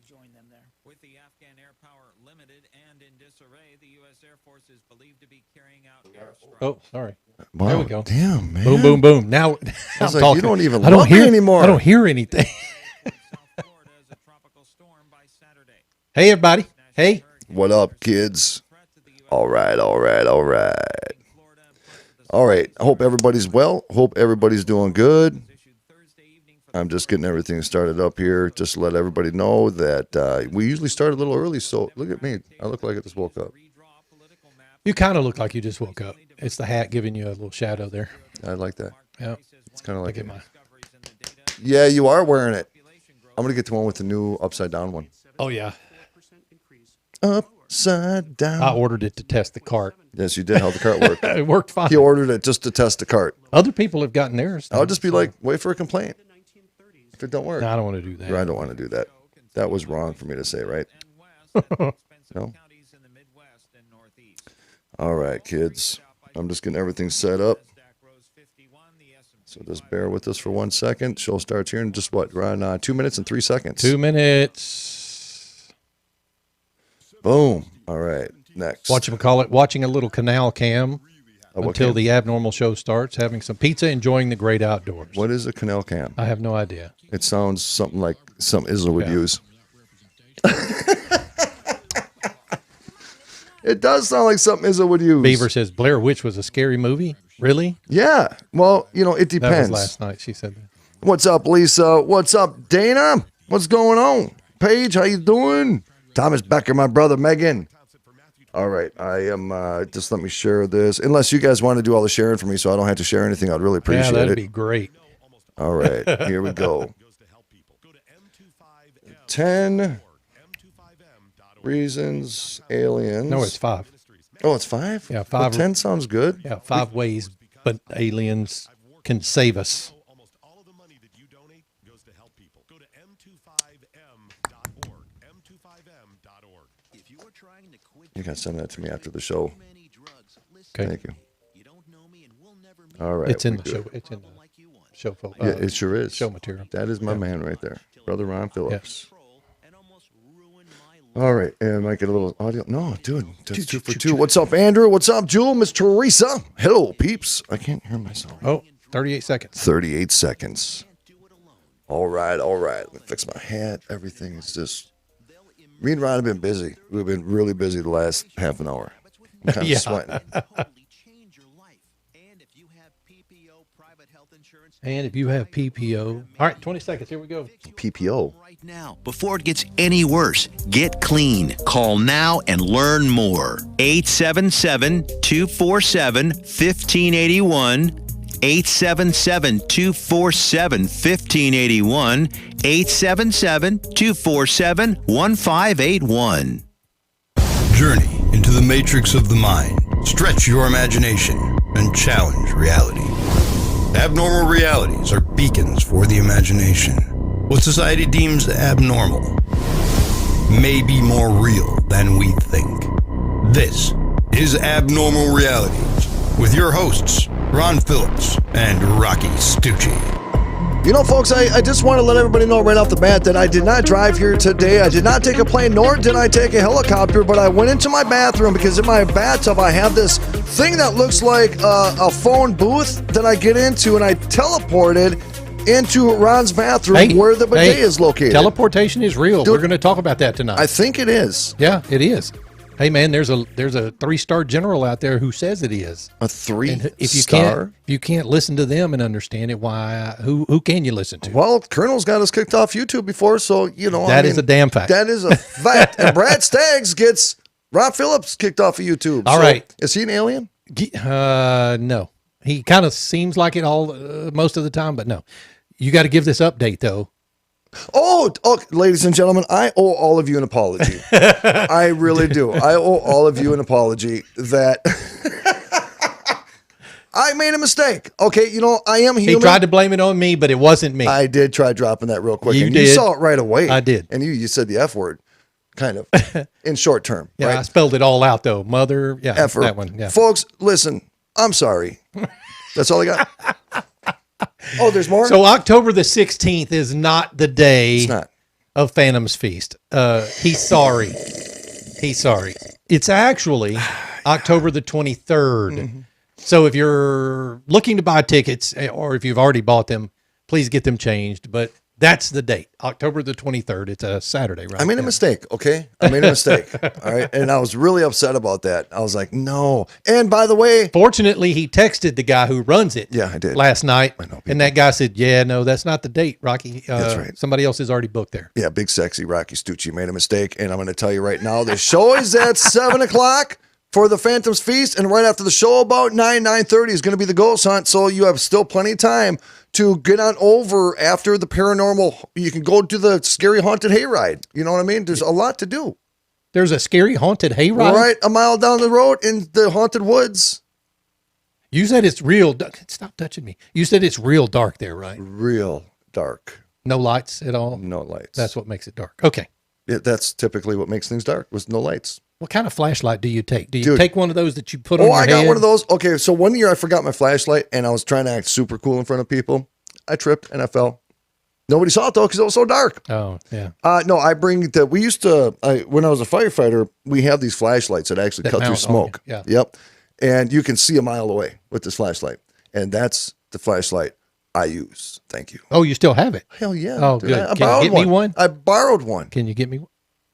join them there. With the Afghan air power limited and in disarray, the U.S. Air Force is believed to be carrying out airstrikes. Oh, sorry. Wow, There we go. Damn, man. Boom, boom, boom. Now I I'm was like, talking. you don't even I don't love hear me anymore. I don't hear anything. South Florida as a tropical storm by Saturday. Hey, everybody. Hey. What up, kids? All right. All right. I hope everybody's well. Hope everybody's doing good. I'm just getting everything started up here. Just to let everybody know that we usually start a little early. So look at me. I look like I just woke up. You kind of look like you just woke up. It's the hat giving you a little shadow there. I like that. Yeah. It's kind of like Look it. at my. Yeah, you are wearing it. I'm going to get to one with the new upside down one. Oh, yeah. Upside down. I ordered it to test the cart. Yes, you did. How'd the cart work? It worked fine. He ordered it just to test the cart. Other people have gotten theirs. I'll just be like, wait for a complaint if it don't work. No, I don't want to do that. I don't want to do that. That was wrong for me to say, right? No? All right, kids. I'm just getting everything set up. So just bear with us for 1 second. Show starts here in just what? Around 2 minutes and 3 seconds. 2 minutes. Boom. All right. Next. Whatchamacallit, watching a little canal cam what until cam? the abnormal show starts, having some pizza, enjoying the great outdoors. What is a canal cam? I have no idea. It sounds something like some Izzo would use. It does sound like something Izzo would use. Beaver says Blair Witch was a scary movie. Really? Yeah. Well, it That depends. was last night. She said that. What's up, Lisa? What's up, Dana? What's going on? Paige, how you doing? Thomas Becker, my brother, Megan. All right. I am, just let me share this. Unless you guys want to do all the sharing for me so I don't have to share anything, I'd really appreciate Yeah, that'd it. be great. All right. Here we go. 10 reasons aliens. No, it's 5. Oh, it's 5? Yeah, 5. Well, 10 sounds good. Yeah, 5 ways, but aliens can save us. Almost all of the money that you donate goes to help people. Go to m25m.org. m25m.org. If you are trying to quit, You can send that to me after the show. Okay. Thank you. All right. It's in we're the good. show. It's in the show. Yeah, it sure is. Show material. That is my man right there. Brother Ron Phillips. All right. And I get a little audio. No, dude. That's 2 for 2. What's up, Andrew? What's up, Jewel? Miss Teresa. Hello, peeps. I can't hear myself. Oh, 38 seconds. 38 seconds. All right. Let me fix my hat. Everything is just... Me and Ron have been busy. We've been really busy the last half an hour. I'm kind of sweating. And if you have PPO. All right, 20 seconds. Here we go. PPO. Right now, before it gets any worse, get clean. Call now and learn more. 877-247-1581. 877-247-1581. 877-247-1581. Journey into the matrix of the mind. Stretch your imagination and challenge reality. Abnormal realities are beacons for the imagination. What society deems abnormal may be more real than we think. This is Abnormal Realities with your hosts, Ron Phillips and Rocci Stucci. You know, folks, I just want to let everybody know right off the bat that I did not drive here today. I did not take a plane, nor did I take a helicopter, but I went into my bathroom because in my bathtub I have this thing that looks like a phone booth that I get into, and I teleported into Ron's bathroom where the bidet is located. Teleportation is real. Dude, we're going to talk about that tonight. I think it is. Yeah, it is. Hey, man, there's a 3-star general out there who says it is. A 3-star? If you can't listen to them and understand it, why? Who can you listen to? Well, Colonel's got us kicked off YouTube before, so, That is a damn fact. That is a fact. And Brad Staggs gets Ron Phillips kicked off of YouTube. All right. Is he an alien? No. He kind of seems like it all most of the time, but no. You got to give this update, though. Oh, ladies and gentlemen, I owe all of you an apology. I really do. I owe all of you an apology that I made a mistake. Okay, I am human. He tried to blame it on me, but it wasn't me. I did try dropping that real quick. You and did. You saw it right away. I did. And you said the F word, kind of, in short term. Yeah, right? I spelled it all out, though. Mother, yeah, F-er. that one. Yeah. Folks, listen, I'm sorry. That's all I got. Oh, there's more? So October the 16th is not the day. It's not. of Phantom's Feast. He's sorry. He's sorry. It's actually October the 23rd. So if you're looking to buy tickets, or if you've already bought them, please get them changed. But that's the date, October the 23rd. It's a Saturday, right? I made a mistake, okay? I made a mistake, all right? And I was really upset about that. I was like, no. And by the way... Fortunately, he texted the guy who runs it Yeah, I did. last night. I know, and that guy said, yeah, no, that's not the date, Rocky. That's right. Somebody else is already booked there. Yeah, big sexy Rocci Stucci made a mistake. And I'm going to tell you right now, the show is at 7 o'clock for the Phantom's Feast. And right after the show, about 9:30 is going to be the ghost hunt. So you have still plenty of time to get on over after the paranormal. You can go do the scary haunted hayride. You know what I mean? There's a lot to do. There's a scary haunted hayride? Right a mile down the road in the haunted woods. You said it's real. Stop touching me. You said it's real dark there, right? Real dark. No lights at all? No lights. That's what makes it dark. Okay. That's typically what makes things dark, with no lights. What kind of flashlight do you take? Do you Dude. take one of those that you put on your I head? got one of those. Okay, so one year I forgot my flashlight and I was trying to act super cool in front of people. I tripped and I fell. Nobody saw it though because it was so dark. Oh, yeah. No, I bring the. We used to when I was a firefighter, we have these flashlights that actually That cut through mount on smoke. you, yeah. Yep, and you can see a mile away with this flashlight, and that's the flashlight I use. Thank you. Oh, you still have it? Hell yeah. Oh, dude. good. I Can you borrowed get me one? I borrowed one. Can you get me one?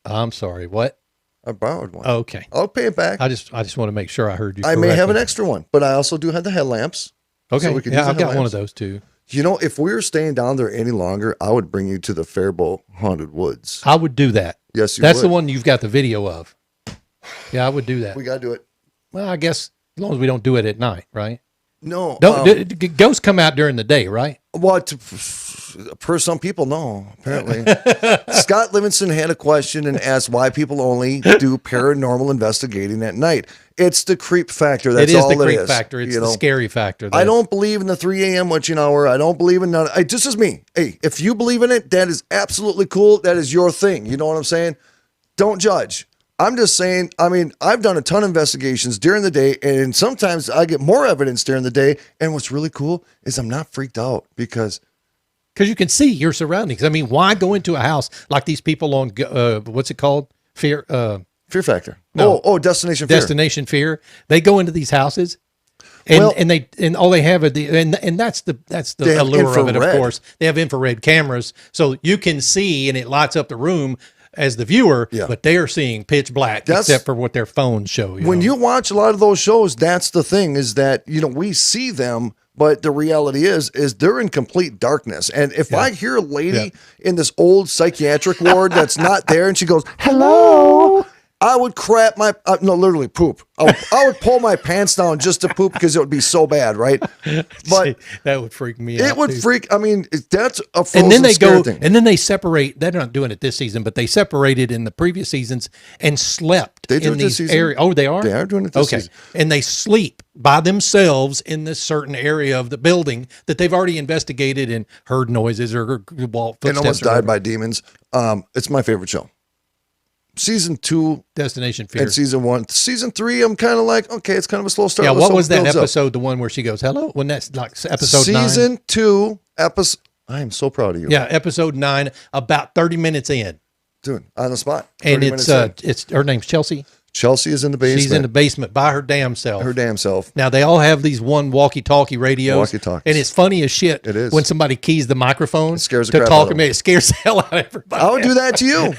I'm sorry. What? I borrowed one. Oh, okay. I'll pay it back. I just want to make sure I heard you I may have an correctly. extra one, but I also do have the headlamps. Okay. so we could Yeah, use the I've got one headlamps. of those too. You know, if we were staying down there any longer, I would bring you to the Faribault Haunted Woods. I would do that. Yes, you That's would. the one you've got the video of. Yeah, I would do that. We got to do it. Well, I guess as long as we don't do it at night, right? No. Ghosts come out during the day, right? What? Per some people, no, apparently. Scott Livingston had a question and asked why people only do paranormal investigating at night. It's the creep factor. That's it is all the creep is. factor. It's you the know? scary factor. I don't believe in the 3 a.m. witching hour. I don't believe in none. This is me. Hey, if you believe in it, that is absolutely cool. That is your thing. You know what I'm saying? Don't judge. I'm just saying, I mean, I've done a ton of investigations during the day, and sometimes I get more evidence during the day. And what's really cool is I'm not freaked out because you can see your surroundings. I mean, why go into a house like these people on what's it called? Fear Factor. No. Destination Fear. Destination Fear. They go into these houses, and all they have are and that's the They have allure of it. Of infrared. course, they have infrared cameras, so you can see, and it lights up the room as the viewer. Yeah. But they are seeing pitch black, except for what their phones show. When you watch a lot of those shows, that's the thing is that, you know, we see them, but the reality is they're in complete darkness. And if I hear a lady in this old psychiatric ward that's not there and she goes, hello, I would crap my, literally poop. I would pull my pants down just to poop because it would be so bad, right? But that would freak me out. it would too. freak. I mean, that's a frozen And then they scare go, thing. and then they separate. They're not doing it this season, but they separated in the previous seasons and slept They do in it this these season. areas. Oh, they are? They are doing it this okay. season. And they sleep by themselves in this certain area of the building that they've already investigated and heard noises or footsteps. And almost or died whatever. by demons. It's my favorite show. Season 2 Destination Fear. and season 1. Season 3, I'm kind of like, okay, it's kind of a slow start. Yeah, Let's what hope was it that builds up. episode, the one where she goes, hello? When that's like episode 9? Season 2, episode. I am so proud of you. Yeah, episode 9, about 30 minutes in. Dude, on the spot. And 30 it's minutes in. her name's Chelsea. Chelsea is in the basement. She's in the basement by her damn self. her damn self. Now they all have these one walkie-talkie radios, Walkie-talkies. and it's funny as shit. It is. When somebody keys the microphone scares the to crap talk out of to me. It scares the hell out of everybody. I would do that to you.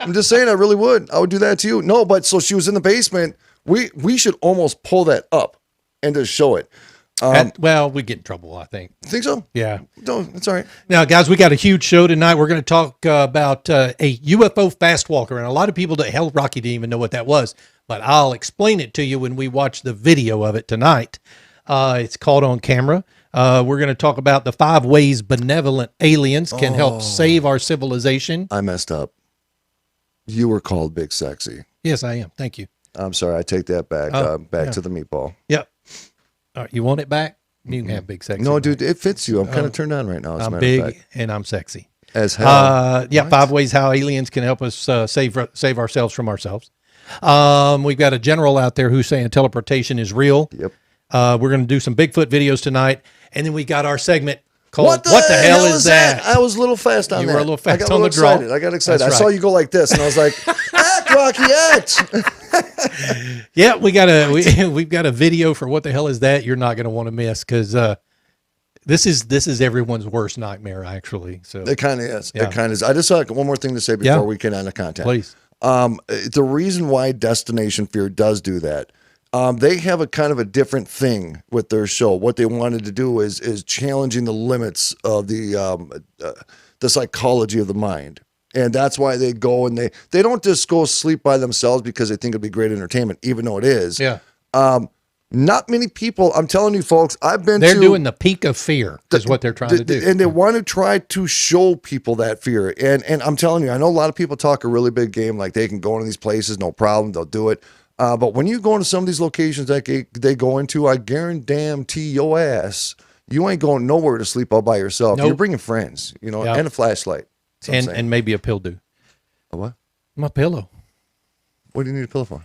I'm just saying, I really would. I would do that to you. No, but so she was in the basement. We should almost pull that up and just show it. Well, we get in trouble, I think. Think so? Yeah. No, it's all right. Now, guys, we got a huge show tonight. We're going to talk about a UFO Fastwalker, and a lot of people Rocky didn't even know what that was, but I'll explain it to you when we watch the video of it tonight. It's caught on camera. We're going to talk about the 5 ways benevolent aliens can help save our civilization. I messed up. You were called Big Sexy. Yes, I am. Thank you. I'm sorry. I take that back. Back to the meatball. Yep. All right, you want it back? You can have big sexy. No, back. dude, it fits you. I'm kind of turned on right now. As a I'm matter big of fact. and I'm sexy. As hell. Yeah, 5 ways how aliens can help us save ourselves from ourselves. We've got a general out there who's saying teleportation is real. Yep. We're going to do some Bigfoot videos tonight, and then we got our segment called What the Hell Is That? I was a little fast on that. You were a little fast I got on a the little draw. excited. I got excited. That's I saw right. you go like this, and I was like, act, Rocky, act. Yeah, we've got a video for What the Hell Is That? You're not going to want to miss because this is everyone's worst nightmare, actually. So It kind of is. Yeah. It kind of is. I just saw one more thing to say before we get on the content. Please. The reason why Destination Fear does do that, they have a kind of a different thing with their show. What they wanted to do is challenging the limits of the psychology of the mind. And that's why they go and they don't just go sleep by themselves because they think it'd be great entertainment, even though it is. Yeah. Not many people, I'm telling you folks, They're doing the peak of fear is what they're trying to do. And they want to try to show people that fear. And I'm telling you, I know a lot of people talk a really big game, like they can go into these places, no problem, they'll do it. But when you go into some of these locations that they go into, I guarantee your ass, you ain't going nowhere to sleep all by yourself. Nope. You're bringing friends, and a flashlight. And maybe a pill do. A what? My pillow. What do you need a pillow for?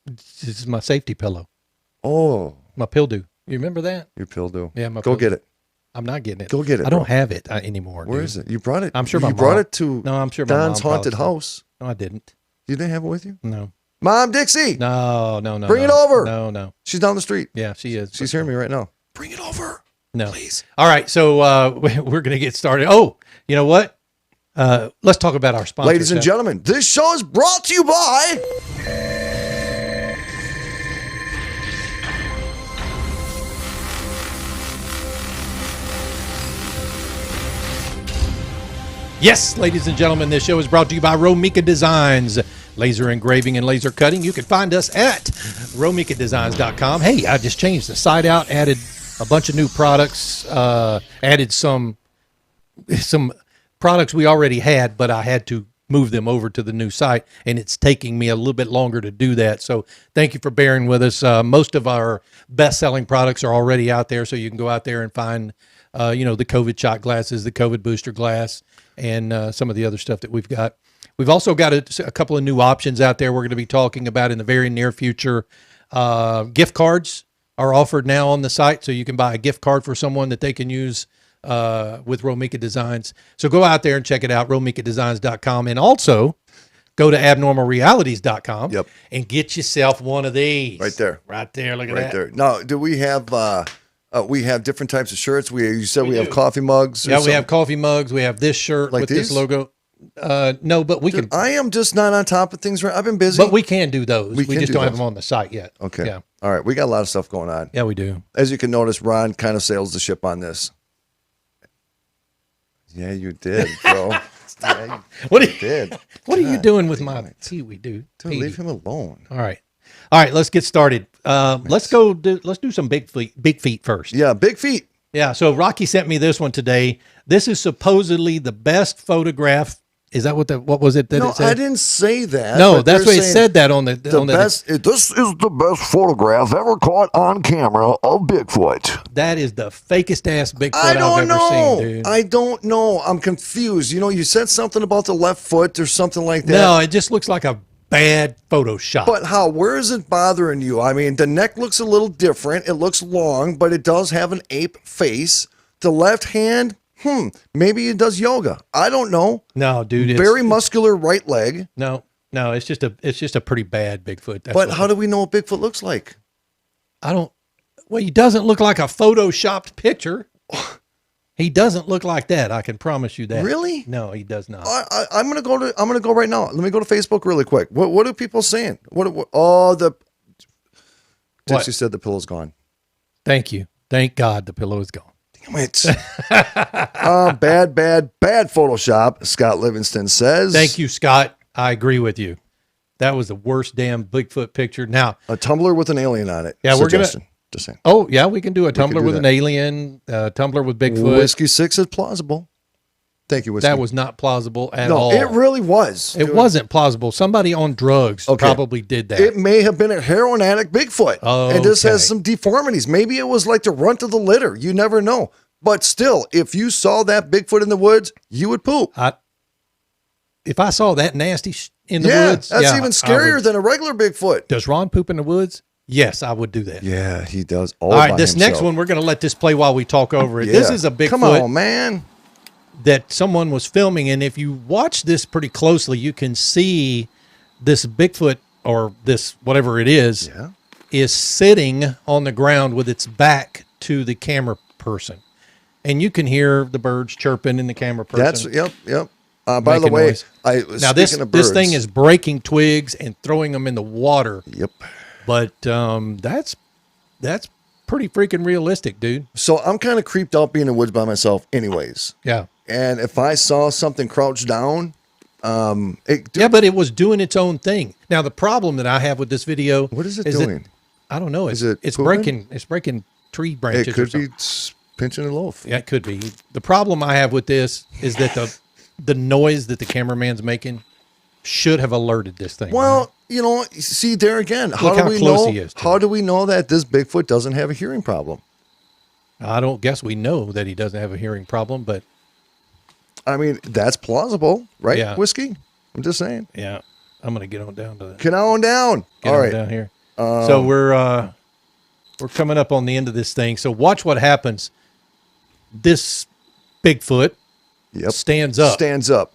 This is my safety pillow. Oh, My pill do. You remember that? your pill do. Yeah, my Go pill get do. it. I'm not getting it. Go get it, I don't bro. have it anymore. Where dude. is it? You brought it. I'm sure you my brought mom- it to No, I'm sure my Don's mom haunted probably- house. No, I didn't. You didn't have it with you? No. Mom, Dixie. No. Bring it over. No. She's down the street. Yeah, she is. She's hearing me right now. Bring it over. No. Please. All right, so we're going to get started. Oh, you know what? Let's talk about our sponsors. Ladies and gentlemen, this show is brought to you by Yes, ladies and gentlemen, this show is brought to you by Romika Designs. Laser engraving and laser cutting. You can find us at romikadesigns.com. Hey, I just changed the site out, added a bunch of new products, added some products we already had, but I had to move them over to the new site, and it's taking me a little bit longer to do that. So thank you for bearing with us. Most of our best-selling products are already out there, so you can go out there and find, the COVID shot glasses, the COVID booster glass, and some of the other stuff that we've got. We've also got a couple of new options out there we're going to be talking about in the very near future. Gift cards are offered now on the site, so you can buy a gift card for someone that they can use with Romika Designs. So go out there and check it out, romikadesigns.com. And also go to abnormalrealities.com and get yourself one of these. Right there. Right there. Look at right that. there. Now, do we have different types of shirts? You said we have coffee mugs. Yeah, we have coffee mugs. We have this shirt Like with these? this logo. No, but we can. I am just not on top of things. I've been busy. But we can do those. We can just do don't have those. them on the site yet. Okay. Yeah. All right. We got a lot of stuff going on. Yeah, we do. As you can notice, Ron kind of sails the ship on this. Yeah, you did, bro. Yeah, What you did. What are you God doing with damn my it. Pee-wee, dude? Dude, leave him alone. All right. Let's get started. Let's do some big feet first. Yeah, big feet. Yeah. So Rocky sent me this one today. This is supposedly the best photograph. Is that what was it that No, it said? I didn't say that. No, but that's they're what it saying said that on the This is the best photograph ever caught on camera of Bigfoot. That is the fakest ass Bigfoot I don't I've know. ever seen, dude. I don't know. I'm confused. You said something about the left foot or something like that. No, it just looks like a bad Photoshop. But how? Where is it bothering you? I mean, the neck looks a little different. It looks long, but it does have an ape face. The left hand, maybe it does yoga. I don't know. No, dude. Very muscular right leg. No, it's just a pretty bad Bigfoot. That's But what how do we know what Bigfoot looks like? well, he doesn't look like a photoshopped picture. He doesn't look like that. I can promise you that. Really? No, he does not. I'm gonna go right now. Let me go to Facebook really quick. What are people saying? Dixie said the pillow's gone. Thank you. Thank God the pillow is gone. Damn it. Bad Photoshop, Scott Livingston says. Thank you, Scott. I agree with you. That was the worst damn Bigfoot picture. Now, A tumbler with an alien on it. Yeah, we're gonna- Suggestion. Just saying. oh yeah, we can do a can tumbler do with that. an alien, tumbler with Bigfoot. Whiskey 6 is plausible. Thank you, Whiskey. That was not plausible at no, all. it really was. It wasn't plausible. Somebody on drugs probably did that. It may have been a heroin addict Bigfoot. And this Okay. has some deformities. Maybe it was like the runt of the litter. You never know. But still, if you saw that Bigfoot in the woods, you would poop. If I saw that nasty in the Yeah, woods, that's yeah, even I scarier would. than a regular Bigfoot. Does Ron poop in the woods? Yes, I would do that. Yeah, he does. All right, by this next himself. one, we're going to let this play while we talk over it. This Yeah. is a Bigfoot Come on, man. that someone was filming, and if you watch this pretty closely, you can see this Bigfoot or this whatever it is sitting on the ground with its back to the camera person, and you can hear the birds chirping in the camera person. Yep. By the Making way, noise. Now this this thing is breaking twigs and throwing them in the water. Yep. But that's pretty freaking realistic, dude. So I'm kind of creeped out being in the woods by myself, anyways. Yeah. And if I saw something crouched down, Yeah, but it was doing its own thing. Now the problem that I have with this video, what is it that- doing? I don't know. Is it It's pooping? breaking tree branches. It could or be something. pinching a loaf. Yeah, it could be. The problem I have with this is that the noise that the cameraman's making should have alerted this thing. Well, you know, see there again. Look how close he is to How it. do we know that this Bigfoot doesn't have a hearing problem? I don't guess we know that he doesn't have a hearing problem, but I mean, that's plausible, right? Yeah. Whiskey. I'm just saying. yeah, I'm gonna get on down to that. Get on down. Get All on right. down here. So we're coming up on the end of this thing. So watch what happens. This Bigfoot Yep. stands up, Stands up.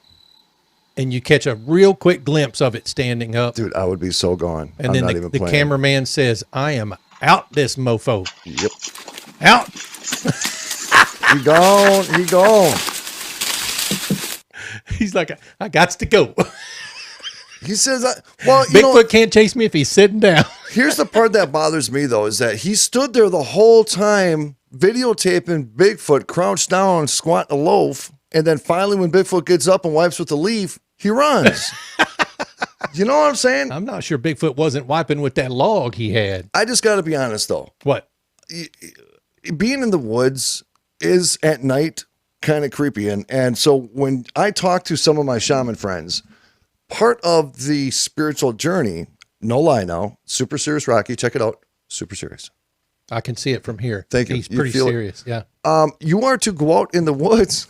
and you catch a real quick glimpse of it standing up. Dude, I would be so gone. And I'm then not the even the playing. cameraman says, "I am out this mofo. Yep. Out." He gone. He gone. He's like, "I got to go." He says, well, you know, Bigfoot can't chase me if he's sitting down. here's the part that bothers me, though, is that he stood there the whole time videotaping Bigfoot crouched down, squatting a loaf. And then finally, when Bigfoot gets up and wipes with the leaf, he runs. You know what I'm saying? I'm not sure Bigfoot wasn't wiping with that log he had. I just got to be honest, though. What? Being in the woods is at night kind of creepy. And so when I talk to some of my shaman friends, part of the spiritual journey, no lie now, super serious, Rocci, check it out. Super serious. I can see it from here. Thank you. He's You pretty feel it? serious. Yeah. You are to go out in the woods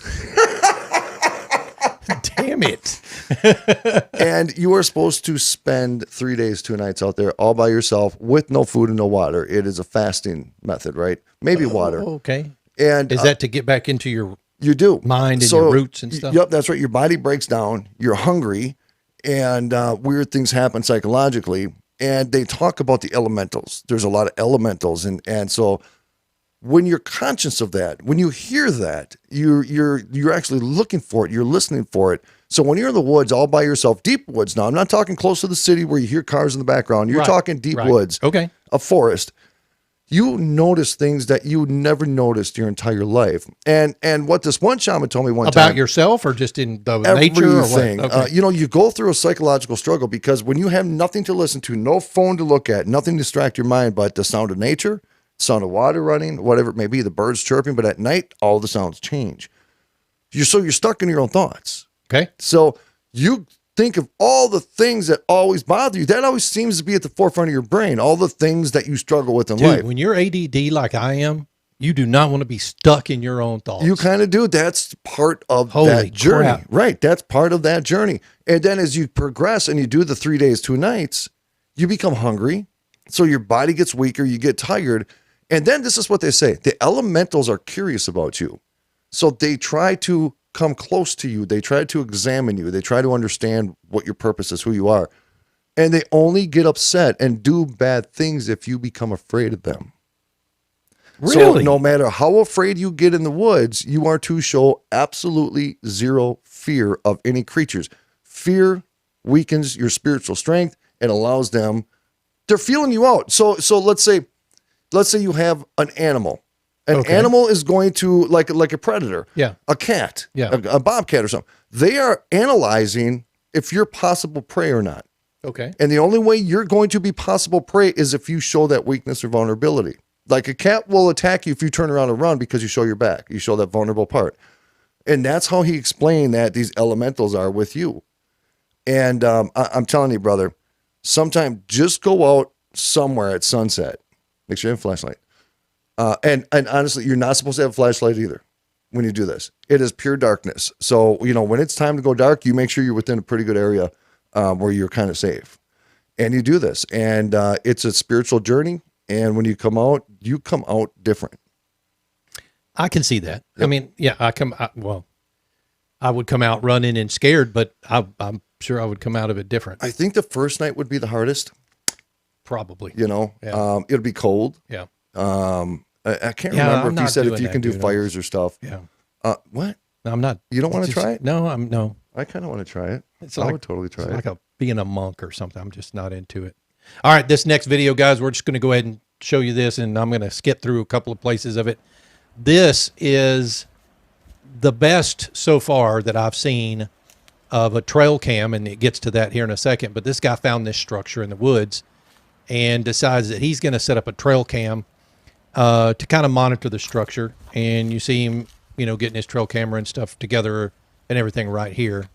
Damn it. and you are supposed to spend 3 days, 2 nights out there all by yourself with no food and no water. It is a fasting method, right? Maybe water. Okay. And Is that to get back into your you do mind and your roots and stuff? Yep, that's right. Your body breaks down. You're hungry, and weird things happen psychologically. And they talk about the elementals. There's a lot of elementals, and so when you're conscious of that, when you hear that, you're actually looking for it. You're listening for it. So when you're in the woods all by yourself, deep woods. Now I'm not talking close to the city where you hear cars in the background. You're Right, talking deep right. woods. Okay. A forest. You notice things that you never noticed your entire life. And what this one shaman told me one time About yourself or just in the nature or what? everything. Okay. You go through a psychological struggle because when you have nothing to listen to, no phone to look at, nothing to distract your mind but the sound of nature, sound of water running, whatever it may be, the birds chirping, but at night, all the sounds change. You're stuck in your own thoughts. Okay. So you think of all the things that always bother you. That always seems to be at the forefront of your brain, all the things that you struggle with in Dude, life. when you're ADD like I am, you do not want to be stuck in your own thoughts. You kind of do. That's part of Holy that journey. crap. Right. That's part of that journey. And then as you progress and you do the 3 days, 2 nights, you become hungry. So your body gets weaker, you get tired. And then this is what they say. The elementals are curious about you. So they try to come close to you. They try to examine you. They try to understand what your purpose is, who you are. And they only get upset and do bad things if you become afraid of them. So Really? no matter how afraid you get in the woods, you are to show absolutely zero fear of any creatures. Fear weakens your spiritual strength and allows them, they're feeling you out. So let's say you have an animal. An Okay. animal is going to, like a predator, Yeah. a cat, Yeah. a bobcat or something. They are analyzing if you're possible prey or not. Okay. And the only way you're going to be possible prey is if you show that weakness or vulnerability. Like a cat will attack you if you turn around and run because you show your back. You show that vulnerable part. And that's how he explained that these elementals are with you. And I'm telling you, brother, sometime just go out somewhere at sunset. Make sure you have a flashlight. And honestly, you're not supposed to have a flashlight either when you do this. It is pure darkness. So, when it's time to go dark, you make sure you're within a pretty good area where you're kind of safe. and you do this, and it's a spiritual journey. And when you come out different. I can see that. I mean, yeah, I would come out running and scared, but I'm sure I would come out of it different. I think the first night would be the hardest. Probably. Yeah. It'll be cold. Yeah. I can't remember if you said if you can do fires or stuff. Yeah. What? No, I'm not. You don't want to try it? No, no. I kind of want to try it. It's I would totally try it. Like being a monk or something. I'm just not into it. All right, this next video, guys, we're just going to go ahead and show you this, and I'm going to skip through a couple of places of it. This is the best so far that I've seen of a trail cam, and it gets to that here in a second. But this guy found this structure in the woods and decides that he's going to set up a trail cam to kind of monitor the structure. And you see him, getting his trail camera and stuff together and everything right here,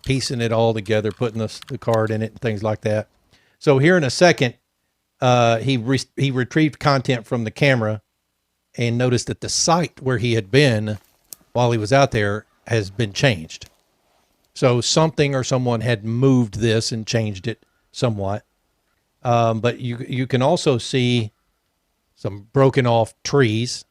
piecing it all together, putting the card in it and things like that. So here in a second, he retrieved content from the camera and noticed that the site where he had been while he was out there has been changed. So something or someone had moved this and changed it somewhat. But you can also see some broken off trees.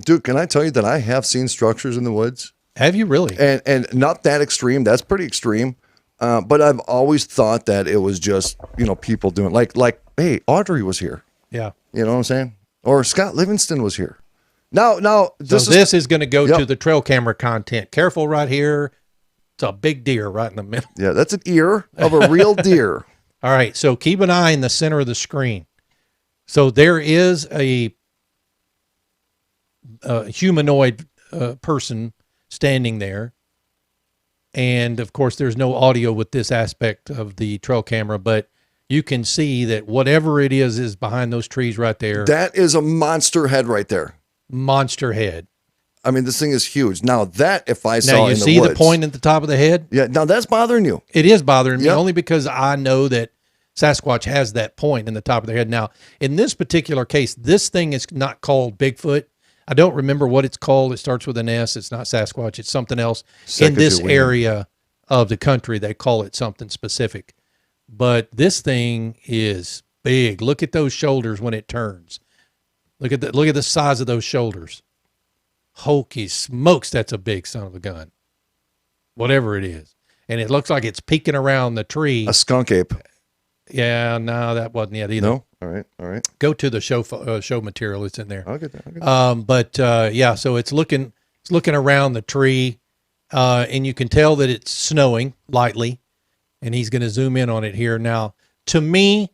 Dude, can I tell you that I have seen structures in the woods? Have you really? And not that extreme. That's pretty extreme. But I've always thought that it was just, people doing like, hey, Audrey was here. Yeah. You know what I'm saying? Or Scott Livingston was here. Now, this is going to go to the trail camera content. Careful right here. It's a big deer right in the middle. Yeah, that's an ear of a real deer. All right, so keep an eye in the center of the screen. So there is a humanoid person standing there. And, of course, there's no audio with this aspect of the trail camera, but you can see that whatever it is behind those trees right there. That is a monster head right there. Monster head. I mean, this thing is huge. Now, that if I saw now, you in the see woods, the point at the top of the head? Yeah, now that's bothering you. It is bothering me Yep. only because I know that Sasquatch has that point in the top of their head. Now, in this particular case, this thing is not called Bigfoot. I don't remember what it's called. It starts with an S. It's not Sasquatch. It's something else. In this area of the country, they call it something specific. But this thing is big. Look at those shoulders when it turns. Look at the size of those shoulders. Hokey smokes, that's a big son of a gun. Whatever it is. And it looks like it's peeking around the tree. A skunk ape. Yeah, no, that wasn't it either. No? All right. Go to the show material. It's in there. I'll get that. But yeah, so it's looking around the tree, and you can tell that it's snowing lightly, and he's going to zoom in on it here. Now, to me,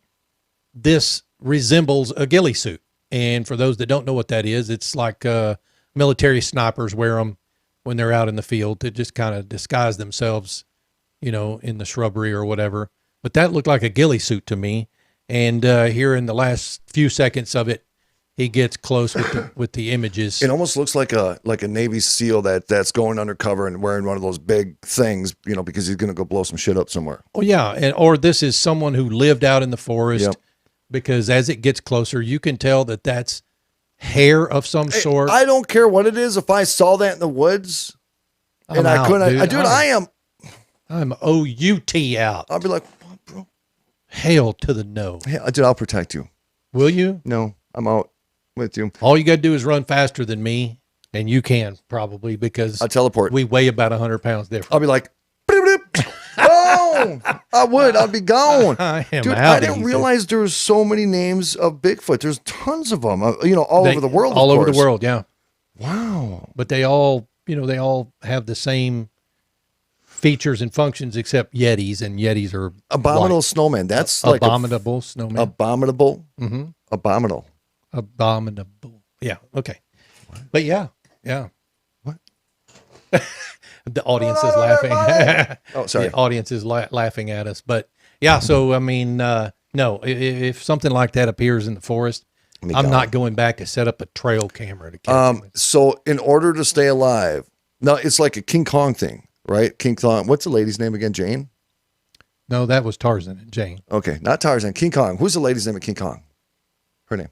this resembles a ghillie suit. And for those that don't know what that is, it's like military snipers wear them when they're out in the field to just kind of disguise themselves, in the shrubbery or whatever. But that looked like a ghillie suit to me. And here in the last few seconds of it, he gets close with the images. It almost looks like a Navy SEAL that's going undercover and wearing one of those big things, because he's going to go blow some shit up somewhere. Oh yeah, or this is someone who lived out in the forest. Yep. Because as it gets closer, you can tell that that's hair of some sort. I don't care what it is. If I saw that in the woods, and I couldn't, dude, I'm OUT out. I'll be like, oh, bro, Hail to the no. hey, dude, I'll protect you. Will you? No, I'm out with you. All you got to do is run faster than me, and you can probably because I'll teleport. we weigh about 100 pounds different. I'll be like, bloop, bloop. Oh, I would. I'd be gone. I am Dude, out. I didn't realize there was so many names of Bigfoot. There's tons of them, all over the world. All over the world, yeah. Wow. But they all, they all have the same features and functions except Yetis, and Yetis are Abominable white. snowman. That's abominable snowman. Abominable. Mm-hmm. Abominable. Abominable. Yeah. Okay. But yeah. What? The audience is laughing. Oh, sorry. The audience is laughing at us. But yeah, so I mean, no, if something like that appears in the forest, I'm not going back to set up a trail camera to catch it. So in order to stay alive, now it's like a King Kong thing, right? King Kong. What's the lady's name again? Jane? No, that was Tarzan and Jane. Okay, not Tarzan. King Kong. Who's the lady's name of King Kong? Her name.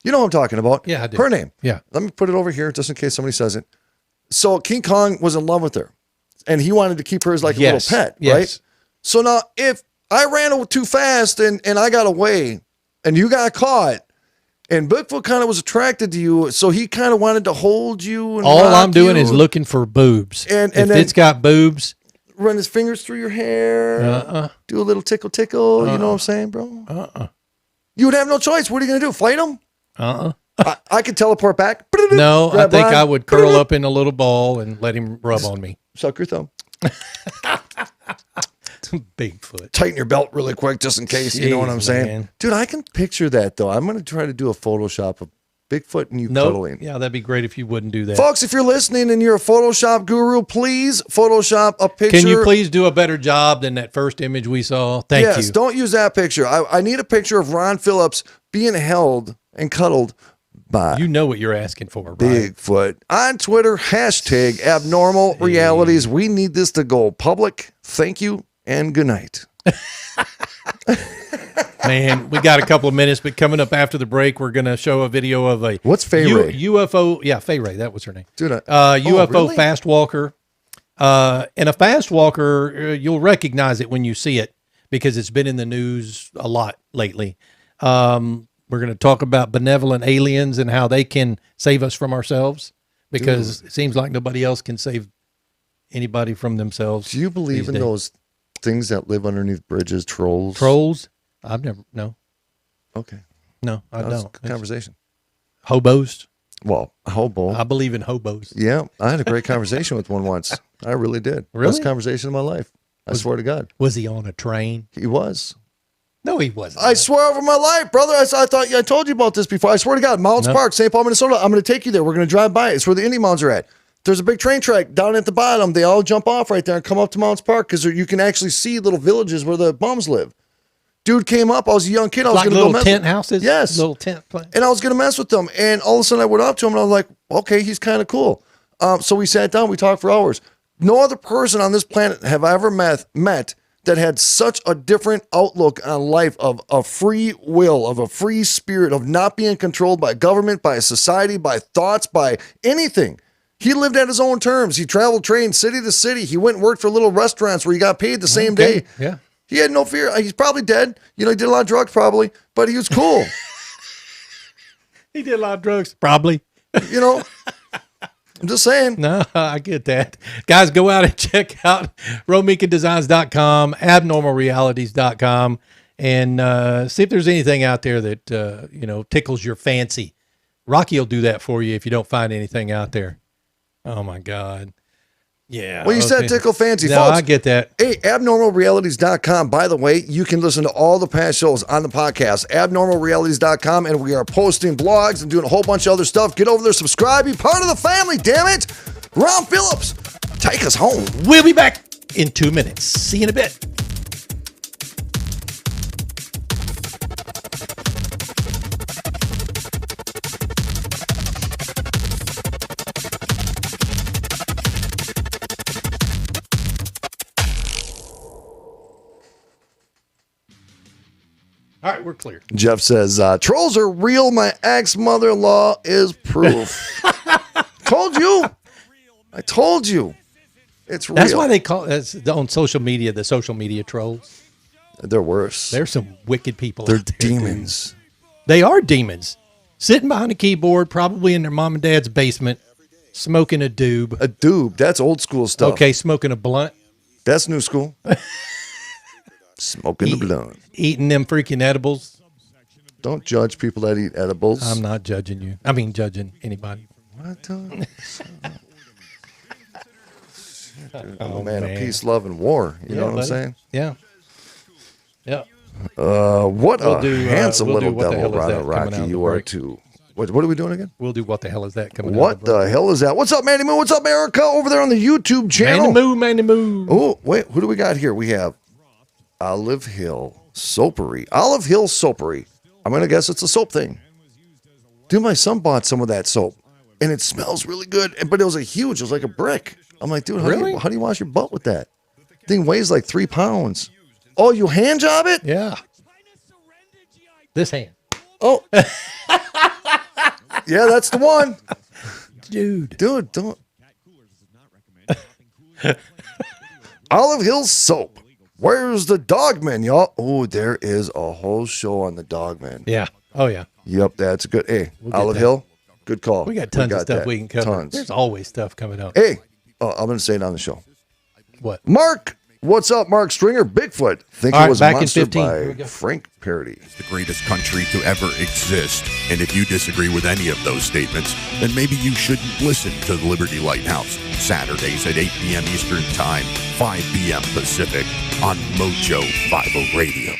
You know what I'm talking about? Yeah, I do. Her name. Yeah. Let me put it over here just in case somebody says it. So King Kong was in love with her, and he wanted to keep her as like a little pet, right? So now, if I ran too fast and I got away and you got caught and Bigfoot kind of was attracted to you, so he kind of wanted to hold you. And all I'm doing you, is looking for boobs. And if then it's got boobs, run his fingers through your hair, do a little tickle, you know what I'm saying, bro? You would have no choice. What are you going to do? Fight him? I could teleport back. No, I think I would curl up in a little ball and let him rub on me. Suck your thumb. Bigfoot. Tighten your belt really quick just in case. You know what I'm saying? Man. Dude, I can picture that, though. I'm going to try to do a Photoshop of Bigfoot and you cuddling. Yeah, that'd be great if you wouldn't do that. Folks, if you're listening and you're a Photoshop guru, please Photoshop a picture. Can you please do a better job than that first image we saw? Thank you. Yes, don't use that picture. I need a picture of Ron Phillips being held and cuddled by you know what you're asking for, right? Bigfoot. On Twitter, hashtag abnormal realities. We need this to go public. Thank you and good night. Man, we got a couple of minutes, but coming up after the break, we're going to show a video of a what's Fay Ray? UFO. Yeah, Fay Ray, that was her name. Dude, UFO really? Fastwalker. And a Fastwalker, you'll recognize it when you see it because it's been in the news a lot lately. We're going to talk about benevolent aliens and how they can save us from ourselves because it seems like nobody else can save anybody from themselves. Do you believe in those things that live underneath bridges, trolls? Trolls? I've never, no. Okay. No, I don't. Conversation. Hobos? Well, a hobo. I believe in hobos. Yeah, I had a great conversation with one once. I really did. Really? Best conversation of my life. I swear to God. Was he on a train? He was. No, he wasn't. I swear over my life, brother. I thought I told you about this before. I swear to God, Mounds Park, St. Paul, Minnesota. I'm going to take you there. We're going to drive by. It's where the Indian mounds are at. There's a big train track down at the bottom. They all jump off right there and come up to Mounds Park because you can actually see little villages where the bums live. Dude came up. I was a young kid. I was like going to go little tent houses? Yes. Little tent place. And I was going to mess with them. And all of a sudden I went up to him and I was like, okay, he's kind of cool. So we sat down. We talked for hours. No other person on this planet have I ever met that had such a different outlook on life of a free will, of a free spirit, of not being controlled by government, by society, by thoughts, by anything. He lived at his own terms. He traveled train city to city. He went and worked for little restaurants where he got paid the same day. Yeah. He had no fear. He's probably dead. You know, he did a lot of drugs probably, but he was cool. He did a lot of drugs. Probably. You know, I'm just saying. No, I get that. Guys, go out and check out romikadesigns.com, abnormalrealities.com, and see if there's anything out there that, tickles your fancy. Rocci will do that for you if you don't find anything out there. Oh, my God. Yeah. Well, you said tickle fancy, no, folks. I get that. Hey, abnormalrealities.com. By the way, you can listen to all the past shows on the podcast, abnormalrealities.com, and we are posting blogs and doing a whole bunch of other stuff. Get over there, subscribe, be part of the family, damn it. Ron Phillips, take us home. We'll be back in 2 minutes. See you in a bit. All right, we're clear. Jeff says, trolls are real. My ex-mother-in-law is proof. Told you. I told you. It's real. That's why they call it on social media, the social media trolls. They're worse. There's some wicked people They're out there, demons. dude. They are demons. Sitting behind a keyboard, probably in their mom and dad's basement, smoking a doob. A doob. That's old school stuff. Okay, smoking a blunt. That's new school. Smoking the blunt. Eating them freaking edibles. Don't judge people that eat edibles. I'm not judging you. I mean, judging anybody. What? Oh, man, of peace, love, and war. You know what I'm saying? Yeah. Yeah. What We'll a do, handsome we'll do little What the devil, Hell Is Ron That coming out Rocky. of You the are break. too. What are we doing again? We'll do What the Hell Is That coming out What of the break. the hell is that? What's up, Mandy Moo? What's up, Erica? Over there on the YouTube channel. Mandy Moo. Oh, wait. Who do we got here? We have Olive Hill Soapery. Olive Hill Soapery. I'm going to guess it's a soap thing. Dude, my son bought some of that soap, and it smells really good. But it was it was like a brick. I'm like, dude, Really? how do you wash your butt with that? Thing weighs like 3 pounds. Oh, you hand job it? Yeah. This hand. Oh. Yeah, that's the one. Dude, don't. Olive Hill Soap. Where's the Dogman, y'all? Oh, there is a whole show on the Dogman. Yeah. Oh, yeah. Yep, that's good. Hey, We'll get Olive that. Hill, good call. We got tons of stuff that. we can cover. Tons. There's always stuff coming up. Hey, I'm going to say it on the show. What? Mark, what's up, Mark Stringer? Bigfoot. Think All it right, was back in monstered 15. Here we by go. Frank Parody. The greatest country to ever exist. And if you disagree with any of those statements, then maybe you shouldn't listen to the Liberty Lighthouse. Saturdays at 8 p.m. Eastern Time, 5 p.m. Pacific on Mojo 50 Radio.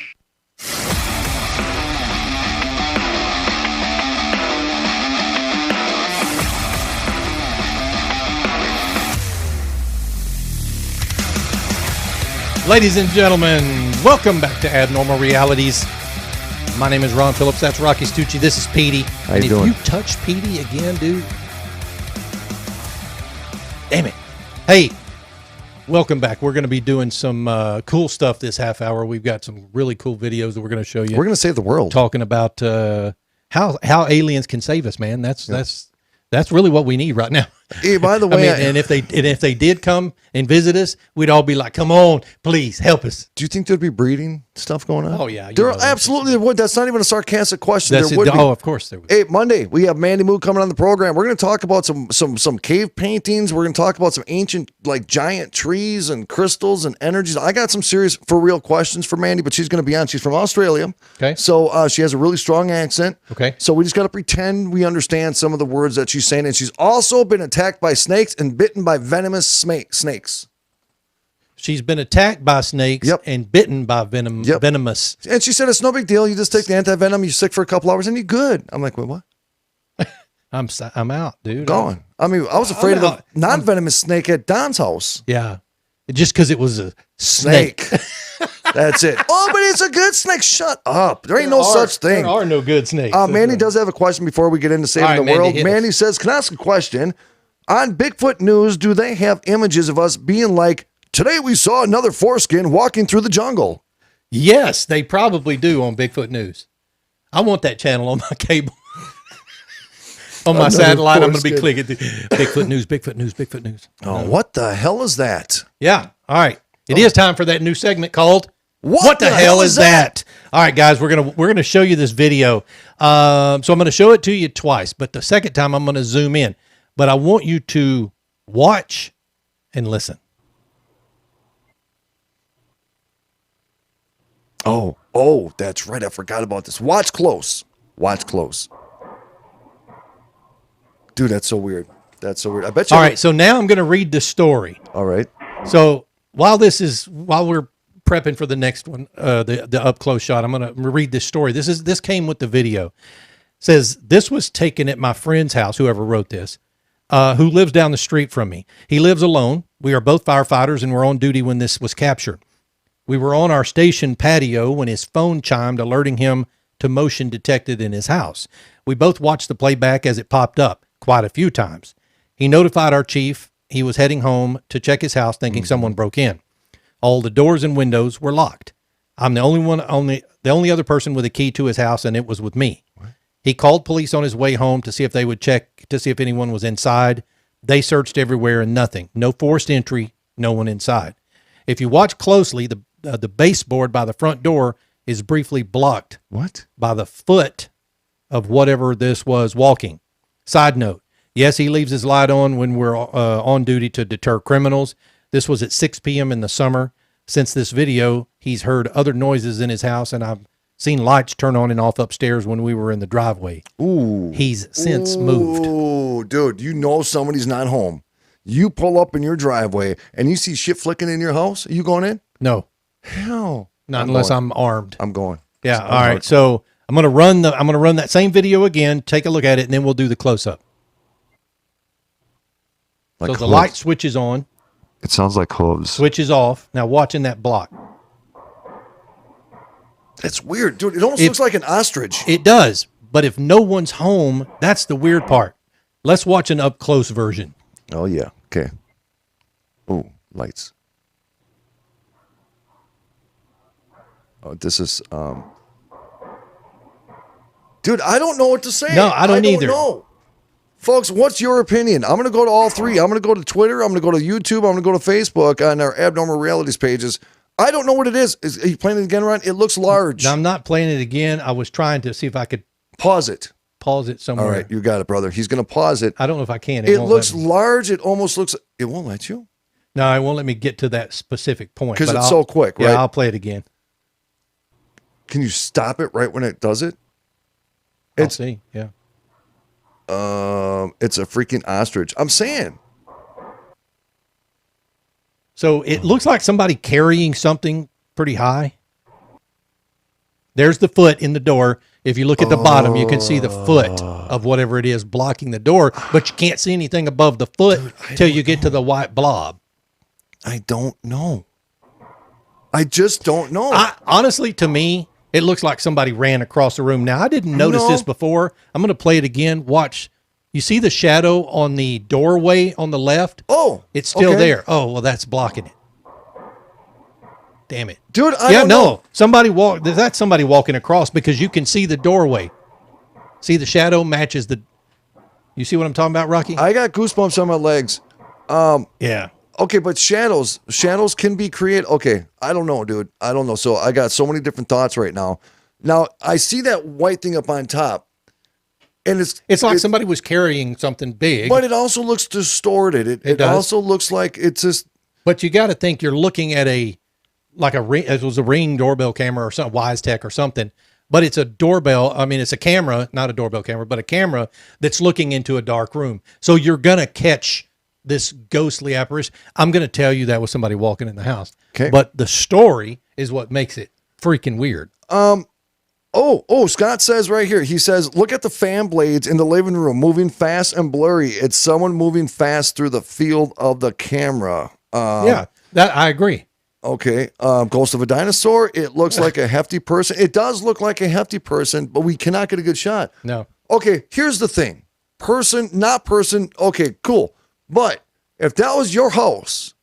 Ladies and gentlemen, welcome back to Abnormal Realities. My name is Ron Phillips. That's Rocci Stucci. This is Petey. How and you doing? If you touch Petey again, dude, damn it. Hey, welcome back. We're going to be doing some cool stuff this half hour. We've got some really cool videos that we're going to show you. We're going to save the world. Talking about how aliens can save us, man. That's really what we need right now. Hey, by the I way, mean, and if they did come and visit us, we'd all be like, "Come on, please help us." do you think there'd be breeding stuff going on? Oh, yeah, you There know that. absolutely would. That's not even a sarcastic question. That's there would be. Oh, of course there was. Hey, Monday, we have Mandy Moo coming on the program. We're going to talk about some cave paintings. We're going to talk about some ancient, like, giant trees and crystals and energies. I got some serious, for real questions for Mandy, but she's going to be on. She's from Australia. Okay. So she has a really strong accent. Okay. So we just got to pretend we understand some of the words that she's saying. And she's also been attacked by snakes and bitten by venomous snakes. She's been attacked by snakes Yep. and bitten by venomous. And she said, it's no big deal. You just take the anti-venom, you're sick for a couple hours, and you're good. I'm like, wait, what? I'm out, dude. Gone. I mean, I was afraid of out. the non-venomous snake at Don's house. Yeah. Just because it was a Snake. That's it. Oh, but it's a good snake. Shut up. There ain't no such thing. There are no good snakes. Mandy does have a question before we get into saving All right, the Mandy, world. hit Mandy us. says, can I ask a question? On Bigfoot News, do they have images of us being like, today we saw another foreskin walking through the jungle? Yes, they probably do on Bigfoot News. I want that channel on my cable. On my Another satellite, I'm going to be foreskin. clicking through Bigfoot News, Bigfoot News, Bigfoot News. Oh, what the hell is that? Yeah. All right. It is time for that new segment called What the hell is that? All right, guys, we're gonna show you this video. So I'm gonna show it to you twice, but the second time I'm gonna zoom in. But I want you to watch and listen. Oh, that's right. I forgot about this. Watch close. Watch close. Dude, that's so weird. That's so weird. I bet you. All right, so now I'm gonna read the story. All right. So while we're prepping for the next one, the up close shot, I'm gonna read this story. This came with the video. It says this was taken at my friend's house. Whoever wrote this, who lives down the street from me. He lives alone. We are both firefighters and we're on duty when this was captured. We were on our station patio when his phone chimed, alerting him to motion detected in his house. We both watched the playback as it popped up quite a few times. He notified our chief he was heading home to check his house, thinking someone broke in. All the doors and windows were locked. I'm the only other person with a key to his house, and it was with me. What? He called police on his way home to see if they would check to see if anyone was inside. They searched everywhere and nothing. No forced entry, no one inside. If you watch closely, the baseboard by the front door is briefly blocked. What? By the foot of whatever this was walking. Side note, yes, he leaves his light on when we're on duty to deter criminals. This was at 6 p.m. in the summer. Since this video, he's heard other noises in his house, and I've seen lights turn on and off upstairs when we were in the driveway. Ooh. He's since moved. Ooh, dude, you know somebody's not home. You pull up in your driveway and you see shit flicking in your house. Are you going in? No, Hell. not unless I'm armed. I'm going. Yeah. I'm All right. hard. So I'm gonna run that same video again. Take a look at it, and then we'll do the close up. Like So the hooves. light switches on, It sounds like hooves. switches off. Now watching that block. It's weird, dude. It almost looks like an ostrich. It does, but if no one's home, that's the weird part. Let's watch an up close version. Oh, yeah. Okay. Ooh, lights. Oh, this is, dude, I don't know what to say. No, I don't either. Know. Folks, what's your opinion? I'm going to go to all three. I'm going to go to Twitter. I'm going to go to YouTube. I'm going to go to Facebook on our Abnormal Realities pages. I don't know what it is. Are you playing it again, Ron? It looks large. No, I'm not playing it again. I was trying to see if I could Pause it. somewhere. All right, you got it, brother. He's going to pause it. I don't know if I can. It won't looks let me. large. It almost looks. It won't let you No, it won't let me get to that specific point. because but it's I'll- so quick, right? Yeah, I'll play it again. Can you stop it right when it does it? I'll It's see. Yeah. it's a freaking ostrich. I'm saying. So it looks like somebody carrying something pretty high. There's the foot in the door. If you look at the bottom, you can see the foot of whatever it is blocking the door, but you can't see anything above the foot till you get to the white blob. I don't know. I just don't know. Honestly, to me, it looks like somebody ran across the room. Now, I didn't notice No. this before. I'm going to play it again. Watch. You see the shadow on the doorway on the left? Oh, It's still okay. there. Oh, well, that's blocking it. Damn it. Dude, I don't know. That's somebody walking across because you can see the doorway. See the shadow matches the. You see what I'm talking about, Rocky? I got goosebumps on my legs. Yeah. Okay, but shadows can be created. Okay, I don't know, dude. I don't know. So I got so many different thoughts right now. Now I see that white thing up on top, and It's like somebody was carrying something big. but it also looks distorted. It does. also looks like it's just. But you got to think you're looking at a ring. It was a Ring doorbell camera or something, WiseTech or something. But it's a doorbell. I mean, it's a camera, not a doorbell camera, but a camera that's looking into a dark room. So you're gonna catch this ghostly apparition. I'm gonna tell you that was somebody walking in the house. Okay. But the story is what makes it freaking weird. Oh, Scott says right here. He says, look at the fan blades in the living room, moving fast and blurry. It's someone moving fast through the field of the camera. Yeah, that I agree. Okay. Ghost of a dinosaur. It looks like a hefty person. It does look like a hefty person, but we cannot get a good shot. No. Okay, here's the thing. Person, not person. Okay, cool. But if that was your house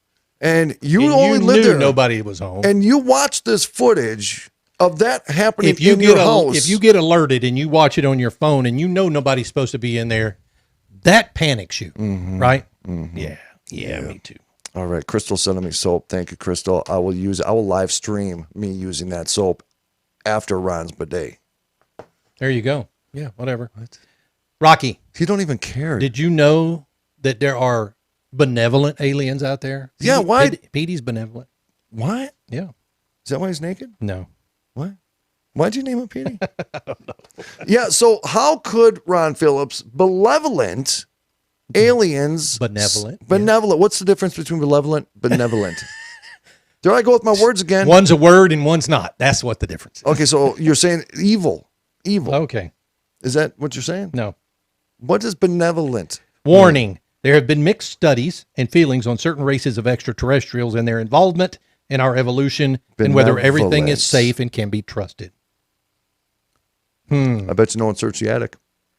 and you And only lived knew there nobody was home. and you watched this footage of that happening if you in get your house. if you get alerted and you watch it on your phone and you know nobody's supposed to be in there, that panics you, right? Yeah, me too. All right, Crystal sending me soap. Thank you, Crystal. I will live stream me using that soap after Ron's bidet. There you go. Yeah, whatever. Rocky, He don't even care. did you know that there are benevolent aliens out there? Yeah, why- Petey's benevolent. What? Yeah. Is that why he's naked? No. What? Why'd you name him Petey? I don't know. Yeah, so how could Ron Phillips, benevolent aliens... Benevolent, Benevolent. What's the difference between benevolent? Did I go with my words again? One's a word and one's not. That's what the difference is. Okay, so you're saying evil. Evil. Okay. Is that what you're saying? No. What is benevolent? Warning. There have been mixed studies and feelings on certain races of extraterrestrials and their involvement in our evolution and whether everything is Benevolence. safe and can be trusted. I bet you no one searched the attic.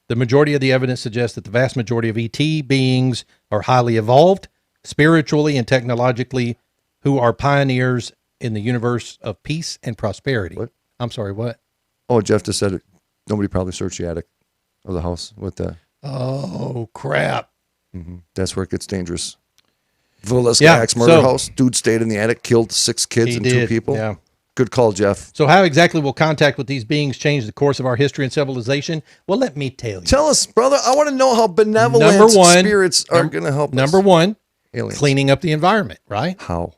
The majority of the evidence suggests that the vast majority of ET beings are highly evolved, spiritually and technologically, who are pioneers in the universe of peace and prosperity. What? I'm sorry, what? Oh, Jeff just said it. Nobody probably searched the attic of the house with the. Oh, crap. That's where it gets dangerous. Villisca Yeah, axe murder so- house. Dude stayed in the attic, killed 6 kids He and 2 did, people. yeah. Good call, Jeff. So how exactly will contact with these beings change the course of our history and civilization? Well, let me tell you. Tell us, brother. I want to know how benevolent Number one, spirits are going to help us. Number one, Aliens. cleaning up the environment, right? How?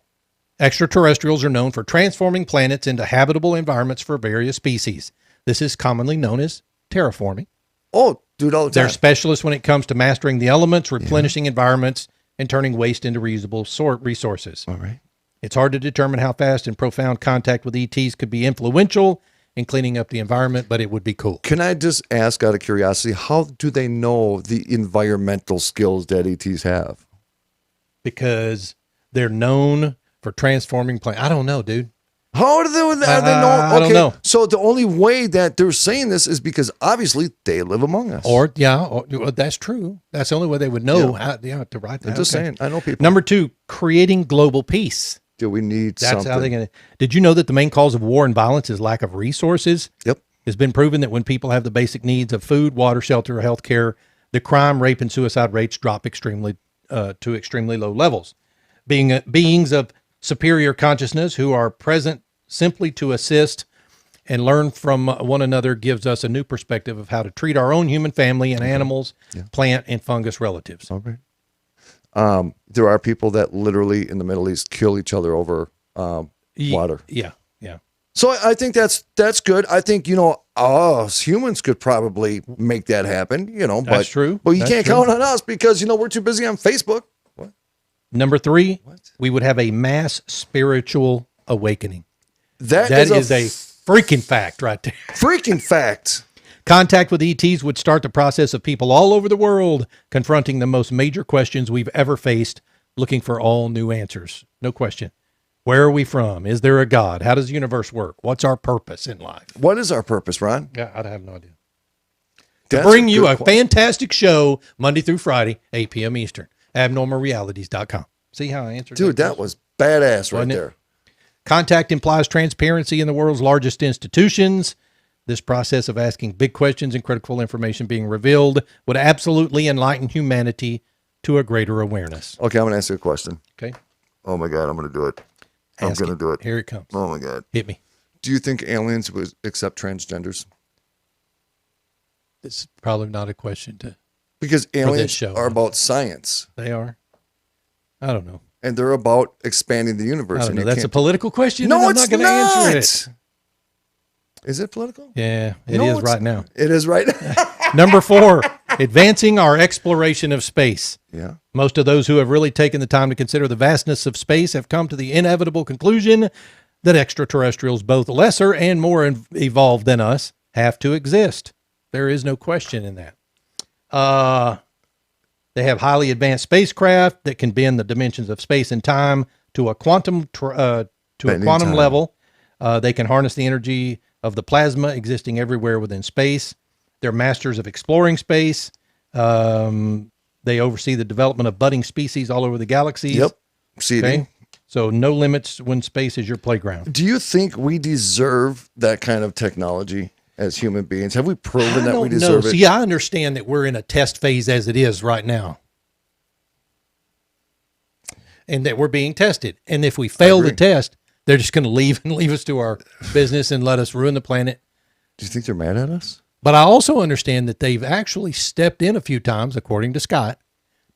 Extraterrestrials are known for transforming planets into habitable environments for various species. This is commonly known as terraforming. Oh, dude, all the time. They're specialists when it comes to mastering the elements, replenishing environments, and turning waste into reusable resources. All right. It's hard to determine how fast and profound contact with ETs could be influential in cleaning up the environment, but it would be cool. Can I just ask out of curiosity, how do they know the environmental skills that ETs have? Because they're known for transforming planets. I don't know, dude. How do they know? I don't know. So the only way that they're saying this is because obviously they live among us. Or that's true. That's the only way they would know how to write that. I'm just saying, I know people. Number 2, creating global peace. Do we need That's something? how they're going to. Did you know that the main cause of war and violence is lack of resources? Yep. It's been proven that when people have the basic needs of food, water, shelter, or health care, the crime, rape, and suicide rates drop to extremely low levels. Beings of superior consciousness who are present simply to assist and learn from one another gives us a new perspective of how to treat our own human family and animals, plant, and fungus relatives. Okay. There are people that literally in the Middle East kill each other over water. Yeah. So I think that's good. I think, us humans could probably make that happen, but That's true. But you That's can't true. count on us because, we're too busy on Facebook. What? Number 3, we would have a mass spiritual awakening. That is a freaking fact right there. freaking fact. Contact with ETs would start the process of people all over the world confronting the most major questions we've ever faced, looking for all new answers. No question. Where are we from? Is there a God? How does the universe work? What's our purpose in life? What is our purpose, Ron? Yeah, I have no idea. That's Bring you a good question. fantastic show Monday through Friday, 8 p.m. Eastern. Abnormalrealities.com. See how I answered Dude, that was badass right Wasn't it? there. Contact implies transparency in the world's largest institutions. This process of asking big questions and critical information being revealed would absolutely enlighten humanity to a greater awareness. Okay, I'm going to ask you a question. Okay? Oh, my God, I'm going to do it. I'm Ask going to do it. Here it comes. Oh, my God. Hit me. Do you think aliens would accept transgenders? This is probably not a question to... Because aliens show, are huh? about science, They are? I don't know. and they're about expanding the universe. I don't and know. you That's a can't- political question. No, and I'm it's not going to answer it. Is it political? Yeah, it No, is it's right now. It is right. Number 4, advancing our exploration of space. Yeah. Most of those who have really taken the time to consider the vastness of space have come to the inevitable conclusion that extraterrestrials, both lesser and more evolved than us, have to exist. There is no question in that. They have highly advanced spacecraft that can bend the dimensions of space and time to a quantum Bending time. level. They can harness the energy of the plasma existing everywhere within space. They're masters of exploring space. They oversee the development of budding species all over the galaxies. Yep. Seeding. Okay. So no limits when space is your playground. Do you think we deserve that kind of technology as human beings? Have we proven that we deserve it? See, I understand that we're in a test phase as it is right now. And that we're being tested. And if we fail the agree. test, they're just going to leave us to our business and let us ruin the planet. Do you think they're mad at us? But I also understand that they've actually stepped in a few times, according to Scott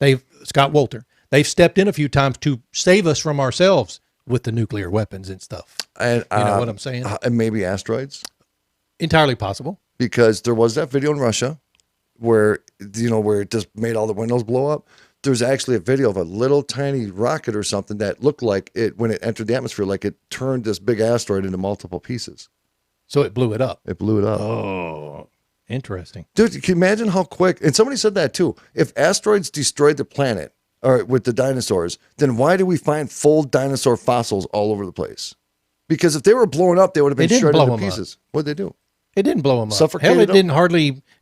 Wolter. They've stepped in a few times to save us from ourselves with the nuclear weapons and stuff. And, You know what I'm saying? And maybe asteroids? Entirely possible. Because there was that video in Russia where it just made all the windows blow up. There's actually a video of a little tiny rocket or something that looked like it, when it entered the atmosphere, like it turned this big asteroid into multiple pieces. So it blew it up. It blew it up. Oh, interesting. Dude, can you imagine how quick? And somebody said that too. If asteroids destroyed the planet or with the dinosaurs, then why do we find full dinosaur fossils all over the place? Because if they were blown up, they would have been It didn't shredded blow into 'em up. pieces. What'd they do? It didn't blow them up. Suffocated Hell, it them?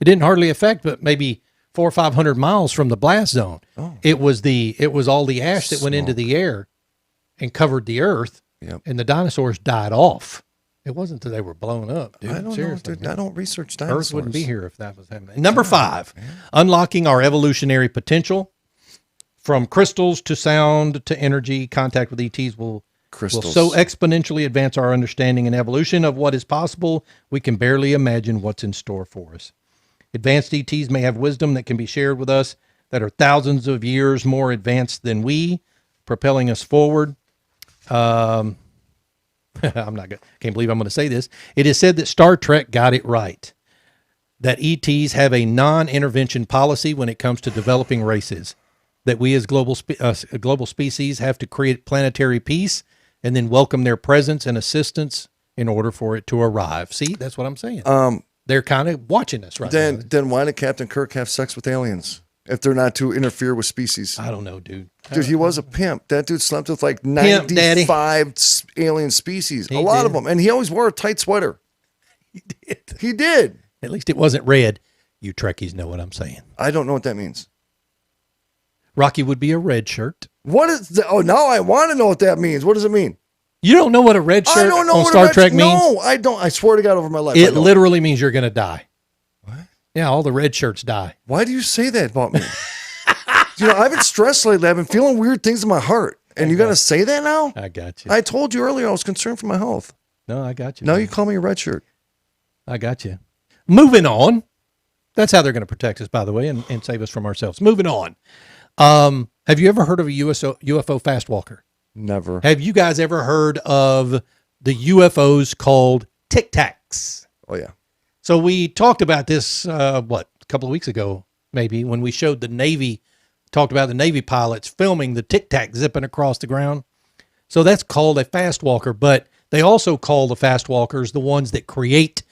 didn't hardly affect, but maybe 400 or 500 miles from the blast zone. Oh. It was all the ash that went into the air and covered the earth, Yep. and the dinosaurs died off. It wasn't that they were blown up, dude. I don't Seriously, know. Dude, I don't research Earth dinosaurs. wouldn't be here if that was happening. Number 5, unlocking our evolutionary potential. From crystals to sound to energy, contact with ETs will Crystals. so exponentially advance our understanding and evolution of what is possible, we can barely imagine what's in store for us. Advanced ETs may have wisdom that can be shared with us that are thousands of years more advanced than we, propelling us forward. Can't believe I'm going to say this. It is said that Star Trek got it right, that ETs have a non-intervention policy when it comes to developing races, that we as global species have to create planetary peace and then welcome their presence and assistance in order for it to arrive. See, that's what I'm saying. They're kind of watching us right now. Then why did Captain Kirk have sex with aliens if they're not to interfere with species? I don't know, dude. Dude, he was a pimp. That dude slept with like Pimp, daddy. 95 alien species. He a lot did. of them. And he always wore a tight sweater. He did. At least it wasn't red. You Trekkies know what I'm saying. I don't know what that means. Rocky would be a red shirt. What is the, oh, now I want to know what that means. What does it mean? You don't know what a red I shirt don't know on what Star a red- Trek means? No, I don't. I swear to God over my life. I It don't. literally means you're going to die. What? Yeah, all the red shirts die. Why do you say that about me? I've been stressed lately. I've been feeling weird things in my heart. And you're going to say that now? I got you. I told you earlier I was concerned for my health. No, I got you. Now you call me a red shirt. I got you. Moving on. That's how they're going to protect us, by the way, and save us from ourselves. Moving on. Have you ever heard of a UFO Fastwalker? Never. Have you guys ever heard of the UFOs called Tic Tacs? Oh, yeah. So we talked about this, a couple of weeks ago, maybe, when we showed the Navy, talked about the Navy pilots filming the Tic Tac zipping across the ground. So that's called a Fastwalker, but they also call the Fastwalkers the ones that create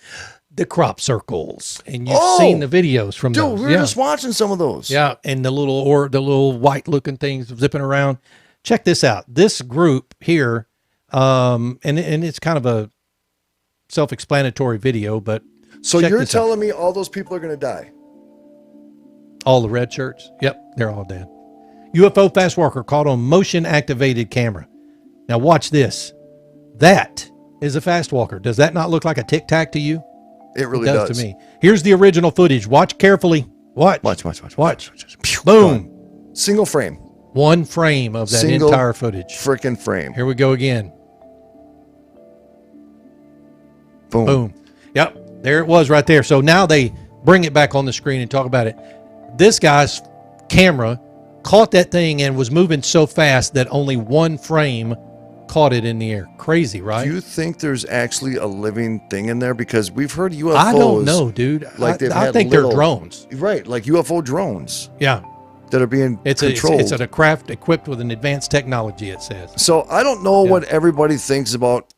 the crop circles. And you've seen the videos from those. Dude, we were just watching some of those. Yeah, and the little white-looking things zipping around. Check this out. This group here, and it's kind of a self-explanatory video, but So check you're this out. telling me all those people are going to die? All the red shirts? Yep, they're all dead. UFO Fastwalker caught on motion-activated camera. Now watch this. That is a Fastwalker. Does that not look like a Tic Tac to you? It really It does does to me. Here's the original footage. Watch carefully. Watch. Watch. Boom. Gone. Single frame. One frame of that Single entire footage. Freaking frame. Here we go again. Boom. Boom. Yep. There it was right there. So now they bring it back on the screen and talk about it. This guy's camera caught that thing and was moving so fast that only one frame caught it in the air. Crazy, right? Do you think there's actually a living thing in there? Because we've heard UFOs. I don't know, dude. Like I think they're drones. Right, like UFO drones Yeah. that are being controlled. It's a craft equipped with an advanced technology, it says. So I don't know what everybody thinks about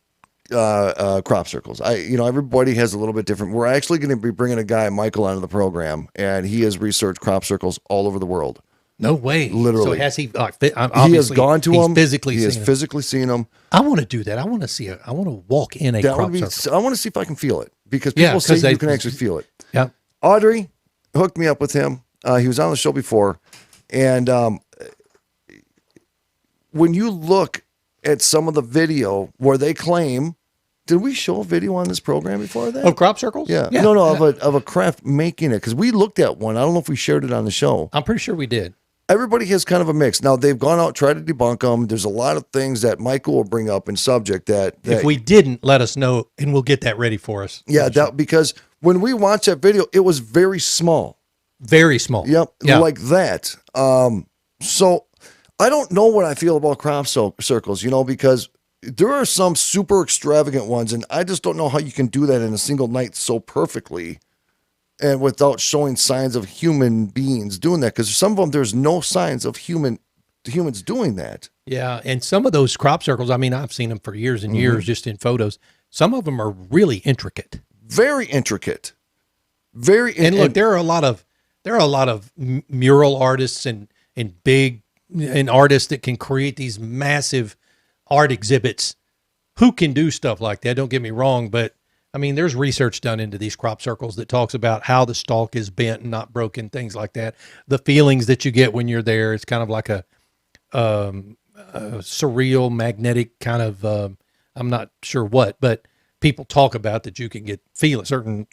crop circles. Everybody has a little bit different. We're actually going to be bringing a guy, Michael, onto the program, and he has researched crop circles all over the world. No way. Literally. So has he? He has gone to them. Physically, has physically seen them. I want to do that. I want to see I want to walk in a crop circle. I want to see if I can feel it, because people say you can actually feel it. Yeah. Audrey hooked me up with him. He was on the show before, and when you look at some of the video where they claim, did we show a video on this program before that? Of crop circles? Yeah. No, of a craft making it, because we looked at one. I don't know if we shared it on the show. I'm pretty sure we did. Everybody has kind of a mix. Now, they've gone out, tried to debunk them. There's a lot of things that Michael will bring up in subject that if we didn't, let us know, and we'll get that ready for us. Yeah, because when we watched that video, it was very small. Very small. Yep, Yeah. like that. So I don't know what I feel about crop circles, because there are some super extravagant ones, and I just don't know how you can do that in a single night so perfectly and without showing signs of human beings doing that, because some of them, there's no signs of humans doing that. Yeah, and some of those crop circles, I mean, I've seen them for years and years just in photos. Some of them are really intricate. Very intricate. And look, there are a lot of mural artists and artists that can create these massive art exhibits who can do stuff like that. Don't get me wrong, but I mean, there's research done into these crop circles that talks about how the stalk is bent and not broken, things like that. The feelings that you get when you're there, it's kind of like a surreal, magnetic kind of, I'm not sure what, but people talk about that you can feel certain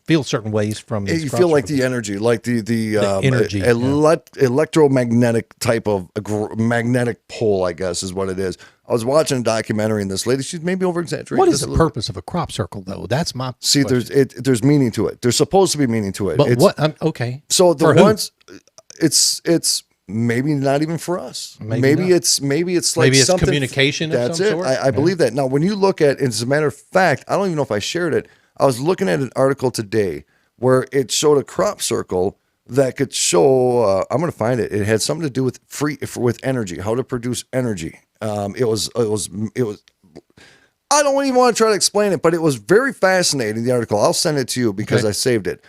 ways from these. You crop feel like circles. the energy, like the energy, electromagnetic type of magnetic pole, I guess is what it is. I was watching a documentary, and this lady, she's maybe over exaggerating. What is the purpose of a crop circle, though? That's my question. There's meaning to it. There's supposed to be meaning to it. But okay. So the For who? ones, it's maybe not even for us. Maybe it's like it's something, communication. That's of some it. sort? I believe that. Now, when you look at, as a matter of fact, I don't even know if I shared it. I was looking at an article today where it showed a crop circle that could show. I'm going to find it. It had something to do with with energy, how to produce energy. It was. I don't even want to try to explain it, but it was very fascinating. The article. I'll send it to you because I saved it.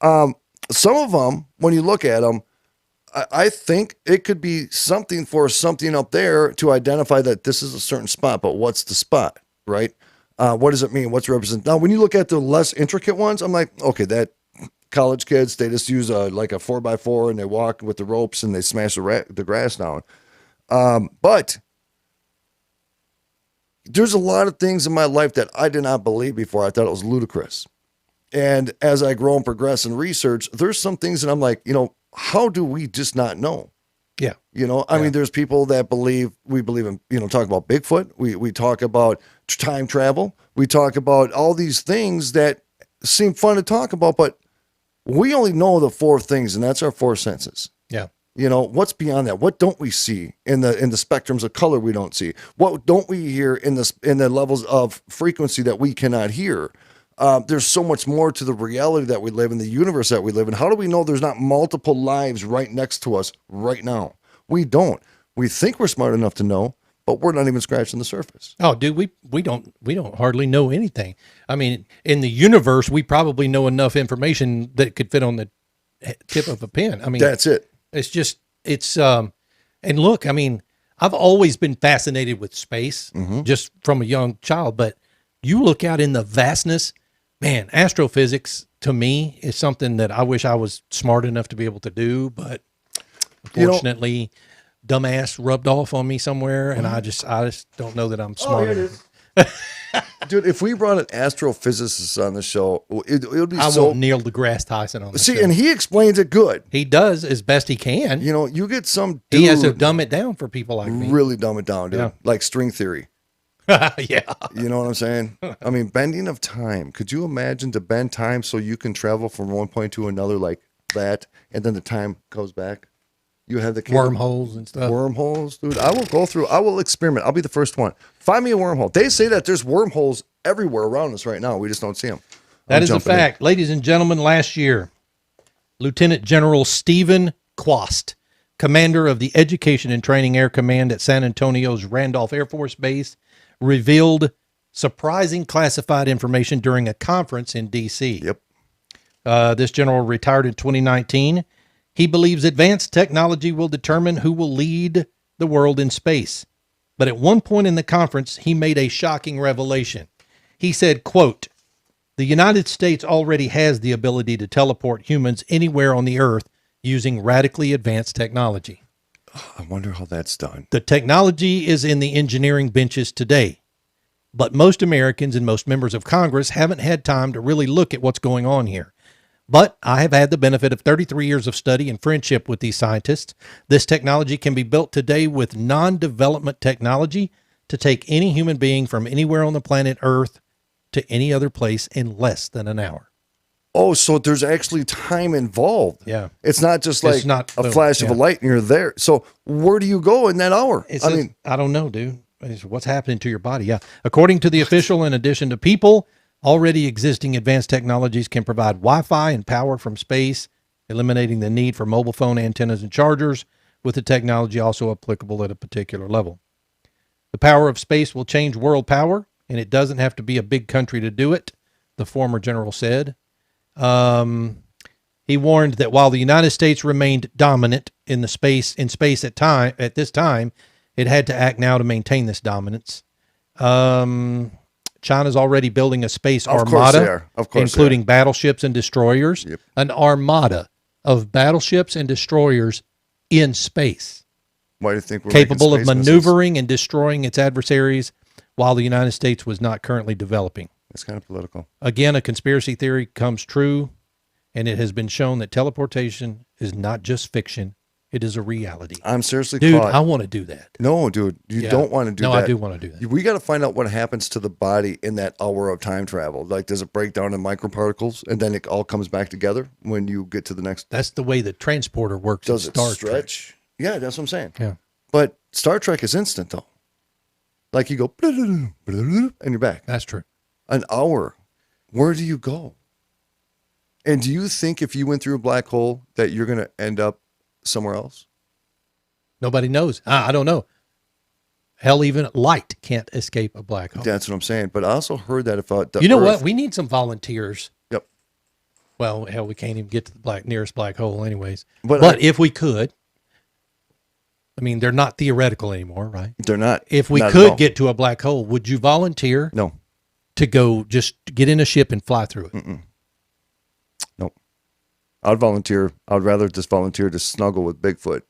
Some of them, when you look at them, I think it could be something up there to identify that this is a certain spot. But what's the spot, right? What does it mean? What's represent? Now, when you look at the less intricate ones, I'm like, okay, that college kids, they just use like a 4x4 and they walk with the ropes and they smash the grass down. But there's a lot of things in my life that I did not believe before. I thought it was ludicrous. And as I grow and progress in research, there's some things that I'm like, how do we just not know? Yeah. You know, I mean, there's people that we believe in, you know, talk about Bigfoot. We talk about time travel. We talk about all these things that seem fun to talk about, but we only know the four things, and that's our four senses. Yeah. You know, what's beyond that? What don't we see in the spectrums of color we don't see? What don't we hear in the levels of frequency that we cannot hear? There's so much more to the reality that we live in, the universe that we live in. How do we know there's not multiple lives right next to us right now? We don't. We think we're smart enough to know, but we're not even scratching the surface. Oh, dude, we don't hardly know anything. I mean, in the universe, we probably know enough information that could fit on the tip of a pen. I mean, that's it. And look, I mean, I've always been fascinated with space, just from a young child, but you look out in the vastness, man, astrophysics to me is something that I wish I was smart enough to be able to do, but unfortunately, dumbass rubbed off on me somewhere, and I just don't know that I'm smart enough. Dude, if we brought an astrophysicist on the show, it would be I want Neil deGrasse Tyson on the show. and he explains it good. He does as best he can. You know, you get some dude He has to dumb it down for people like me. really dumb it down, dude. Yeah. Like string theory. Yeah. You know what I'm saying? I mean, bending of time. Could you imagine to bend time so you can travel from one point to another like that, and then the time goes back? You have the Wormholes and stuff. Wormholes, dude. I will experiment. I'll be the first one. Find me a wormhole. They say that there's wormholes everywhere around us right now. We just don't see them. That is a fact. Ladies and gentlemen, last year, Lieutenant General Stephen Quast, commander of the Education and Training Air Command at San Antonio's Randolph Air Force Base, revealed surprising classified information during a conference in D.C. Yep. This general retired in 2019. He believes advanced technology will determine who will lead the world in space. But at one point in the conference, he made a shocking revelation. He said, quote, "The United States already has the ability to teleport humans anywhere on the earth using radically advanced technology. I wonder how that's done. The technology is in the engineering benches today, but most Americans and most members of Congress haven't had time to really look at what's going on here. But I have had the benefit of 33 years of study and friendship with these scientists. This technology can be built today with non-development technology to take any human being from anywhere on the planet Earth to any other place in less than an hour." Oh, so there's actually time involved. Yeah. It's not just like a flash of a light and you're there. So where do you go in that hour? I don't know, dude. It's what's happening to your body? Yeah. According to the official, in addition to people, already existing advanced technologies can provide Wi-Fi and power from space, eliminating the need for mobile phone antennas and chargers, with the technology also applicable at a particular level. The power of space will change world power, and it doesn't have to be a big country to do it, the former general said. He warned that while the United States remained dominant in space at this time, it had to act now to maintain this dominance. China's already building a space armada, including battleships and destroyers. Yep. An armada of battleships and destroyers in space. Why do you think we're capable of making space maneuvering and destroying its adversaries while the United States was not currently developing? It's kind of political. Again, a conspiracy theory comes true, and it has been shown that teleportation is not just fiction. It is a reality. I'm seriously dude, caught. I want to do that. No, dude, you don't want to do that. No, I do want to do that. We got to find out what happens to the body in that hour of time travel. Like, does it break down in microparticles and then it all comes back together when you get to the next? That's the way the transporter works. Does in it Star stretch? Trek. Yeah, that's what I'm saying. Yeah. But Star Trek is instant, though. Like, you go, and you're back. That's true. An hour. Where do you go? And do you think if you went through a black hole that you're going to end up somewhere else? Nobody knows. I don't know. Hell, even light can't escape a black hole. That's what I'm saying. But I also heard that if you know what? We need some volunteers. Yep. Well, hell, we can't even get to the nearest black hole anyways. But if we could, I mean, they're not theoretical anymore, right? They're not. If we could get to a black hole, would you volunteer? No. To go just get in a ship and fly through it? Mm-mm. Nope. I'd volunteer. I'd rather just volunteer to snuggle with Bigfoot.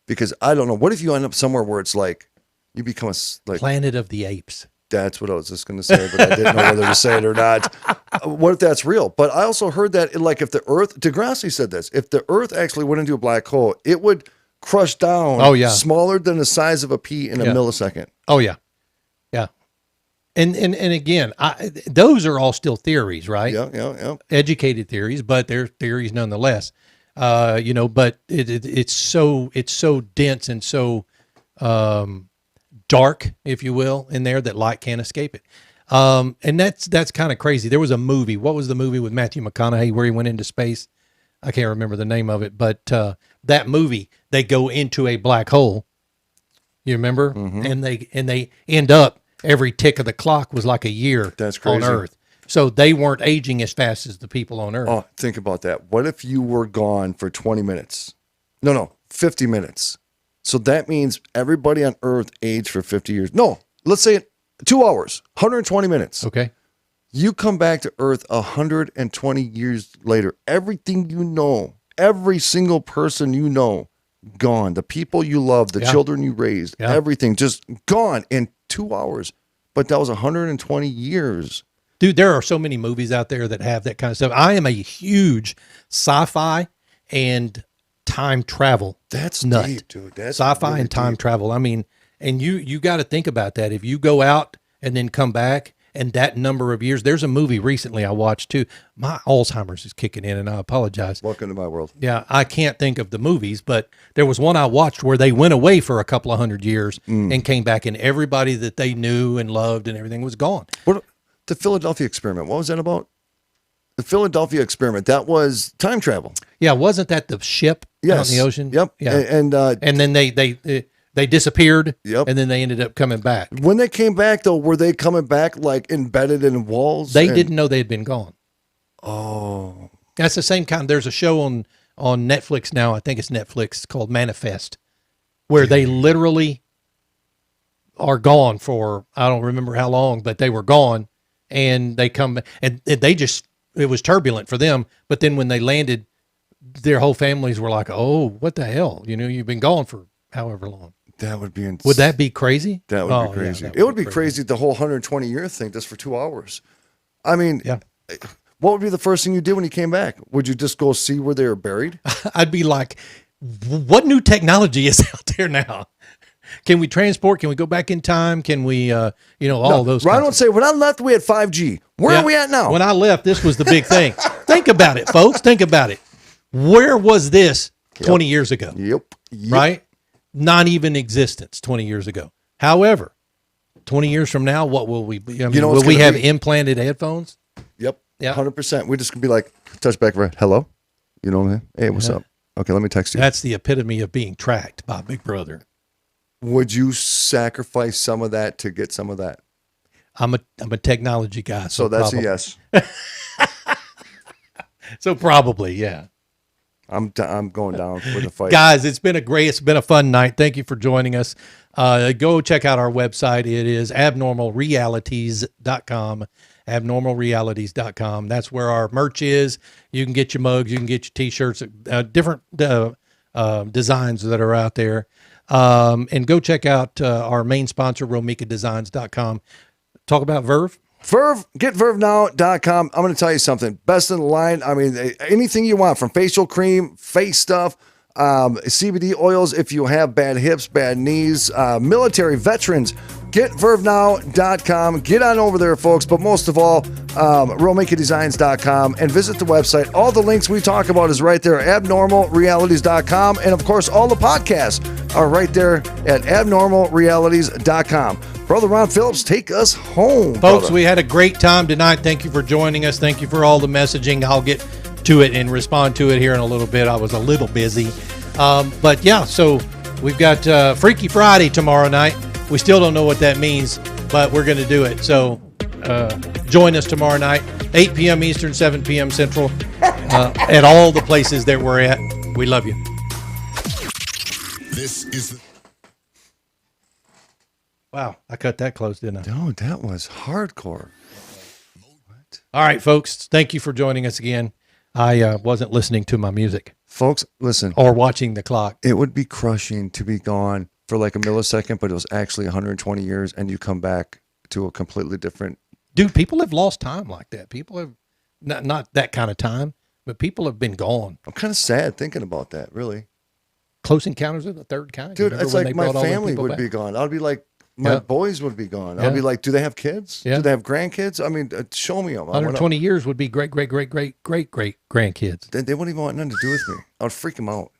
Because I don't know. What if you end up somewhere where it's like you become a Planet of the Apes? That's what I was just going to say, but I didn't know whether to say it or not. What if that's real? But I also heard that, like, if the Earth, Degrassi said this, if the Earth actually went into a black hole, it would crushed down. Oh, yeah. Smaller than the size of a pea in a millisecond. Oh yeah. Yeah. And again, those are all still theories, right? Yeah. Educated theories, but they're theories nonetheless. But it's so dense and so dark, if you will, in there that light can't escape it. And that's kind of crazy. There was a movie. What was the movie with Matthew McConaughey where he went into space? I can't remember the name of it, but that movie, they go into a black hole. You remember? Mm-hmm. And they end up, every tick of the clock was like a year. That's crazy. On Earth. So they weren't aging as fast as the people on Earth. Oh, think about that. What if you were gone for 20 minutes? No, 50 minutes. So that means everybody on Earth aged for 50 years. No, let's say 2 hours, 120 minutes. Okay. You come back to Earth 120 years later. Everything you know, every single person you know, gone. The people you love, the children you raised, everything just gone in 2 hours. But that was 120 years. Dude, there are so many movies out there that have that kind of stuff. I am a huge sci-fi and time travel. That's nut. Deep, dude. That's sci-fi really and time deep. travel. I mean, and you got to think about that. If you go out and then come back, and that number of years, there's a movie recently I watched too. My Alzheimer's is kicking in, and I apologize. Welcome to my world. Yeah, I can't think of the movies, but there was one I watched where they went away for a couple of 100 years and came back, and everybody that they knew and loved and everything was gone. What the Philadelphia experiment? What was that about? The Philadelphia experiment. That was time travel. Yeah, wasn't that the ship out in the ocean? Yep. Yeah, And then they disappeared. Yep. And then they ended up coming back. When they came back, though, were they coming back like embedded in walls? They didn't know they had been gone. Oh, that's the same kind. There's a show on Netflix now. I think it's Netflix called Manifest, where they literally are gone for, I don't remember how long, but they were gone, and they come and they just, it was turbulent for them. But then when they landed, their whole families were like, "Oh, what the hell? You've been gone for however long." that would be insane. Would that be crazy? That would be crazy. Yeah, it would be crazy, the whole 120-year thing just for 2 hours. I mean, what would be the first thing you did when you came back? Would you just go see where they were buried? I'd be like, what new technology is out there now? Can we transport? Can we go back in time? Can we, all those? Ron would say, when I left, we had 5G. Where are we at now? When I left, this was the big thing. Think about it, folks. Think about it. Where was this 20 years ago? Yep. Right? Not even existence 20 years ago. However, 20 years from now, what will we be? Will we have implanted headphones? Yep. Yeah. 100%. We're just going to be like, touch back, right? Hello? You know what I mean? Hey, what's up? Okay, let me text you. That's the epitome of being tracked by Big Brother. Would you sacrifice some of that to get some of that? I'm a technology guy. So that's probably. a yes. So probably, yeah. I'm going down for the fight. Guys, it's been a fun night. Thank you for joining us. Go check out our website. It is abnormalrealities.com. abnormalrealities.com. That's where our merch is. You can get your mugs, you can get your t-shirts, different designs that are out there. And go check out our main sponsor, romikadesigns.com. Talk about Verve. Verve, get vervenow.com. I'm going to tell you something. Best in the line. I mean, anything you want, from facial cream, face stuff, CBD oils if you have bad hips, bad knees, military veterans. Get vervenow.com. Get on over there, folks. But most of all, romikadesigns.com, and visit the website. All the links we talk about is right there, abnormalrealities.com. And, of course, all the podcasts are right there at abnormalrealities.com. Brother Ron Phillips, take us home. Folks, brother. We had a great time tonight. Thank you for joining us. Thank you for all the messaging. I'll get to it and respond to it here in a little bit. I was a little busy. But yeah, so we've got Freaky Friday tomorrow night. We still don't know what that means, but we're going to do it. So join us tomorrow night, 8 p.m. Eastern, 7 p.m. Central, at all the places that we're at. We love you. This is Wow, I cut that close, didn't I? No, that was hardcore. What? All right, folks, thank you for joining us again. I wasn't listening to my music. Folks, listen. Or watching the clock. It would be crushing to be gone for like a millisecond, but it was actually 120 years, and you come back to a completely different... Dude, people have lost time like that. People have, not that kind of time, but people have been gone. I'm kind of sad thinking about that, really. Close Encounters of the Third Kind. Dude, Remember it's when like they my brought all them family people would back? be gone. I'd be like, my Yeah. boys would be gone. Yeah. I'd be like, do they have kids? Yeah. Do they have grandkids? I mean, show me them. 120 years would be great grandkids. They wouldn't even want nothing to do with me. I would freak them out.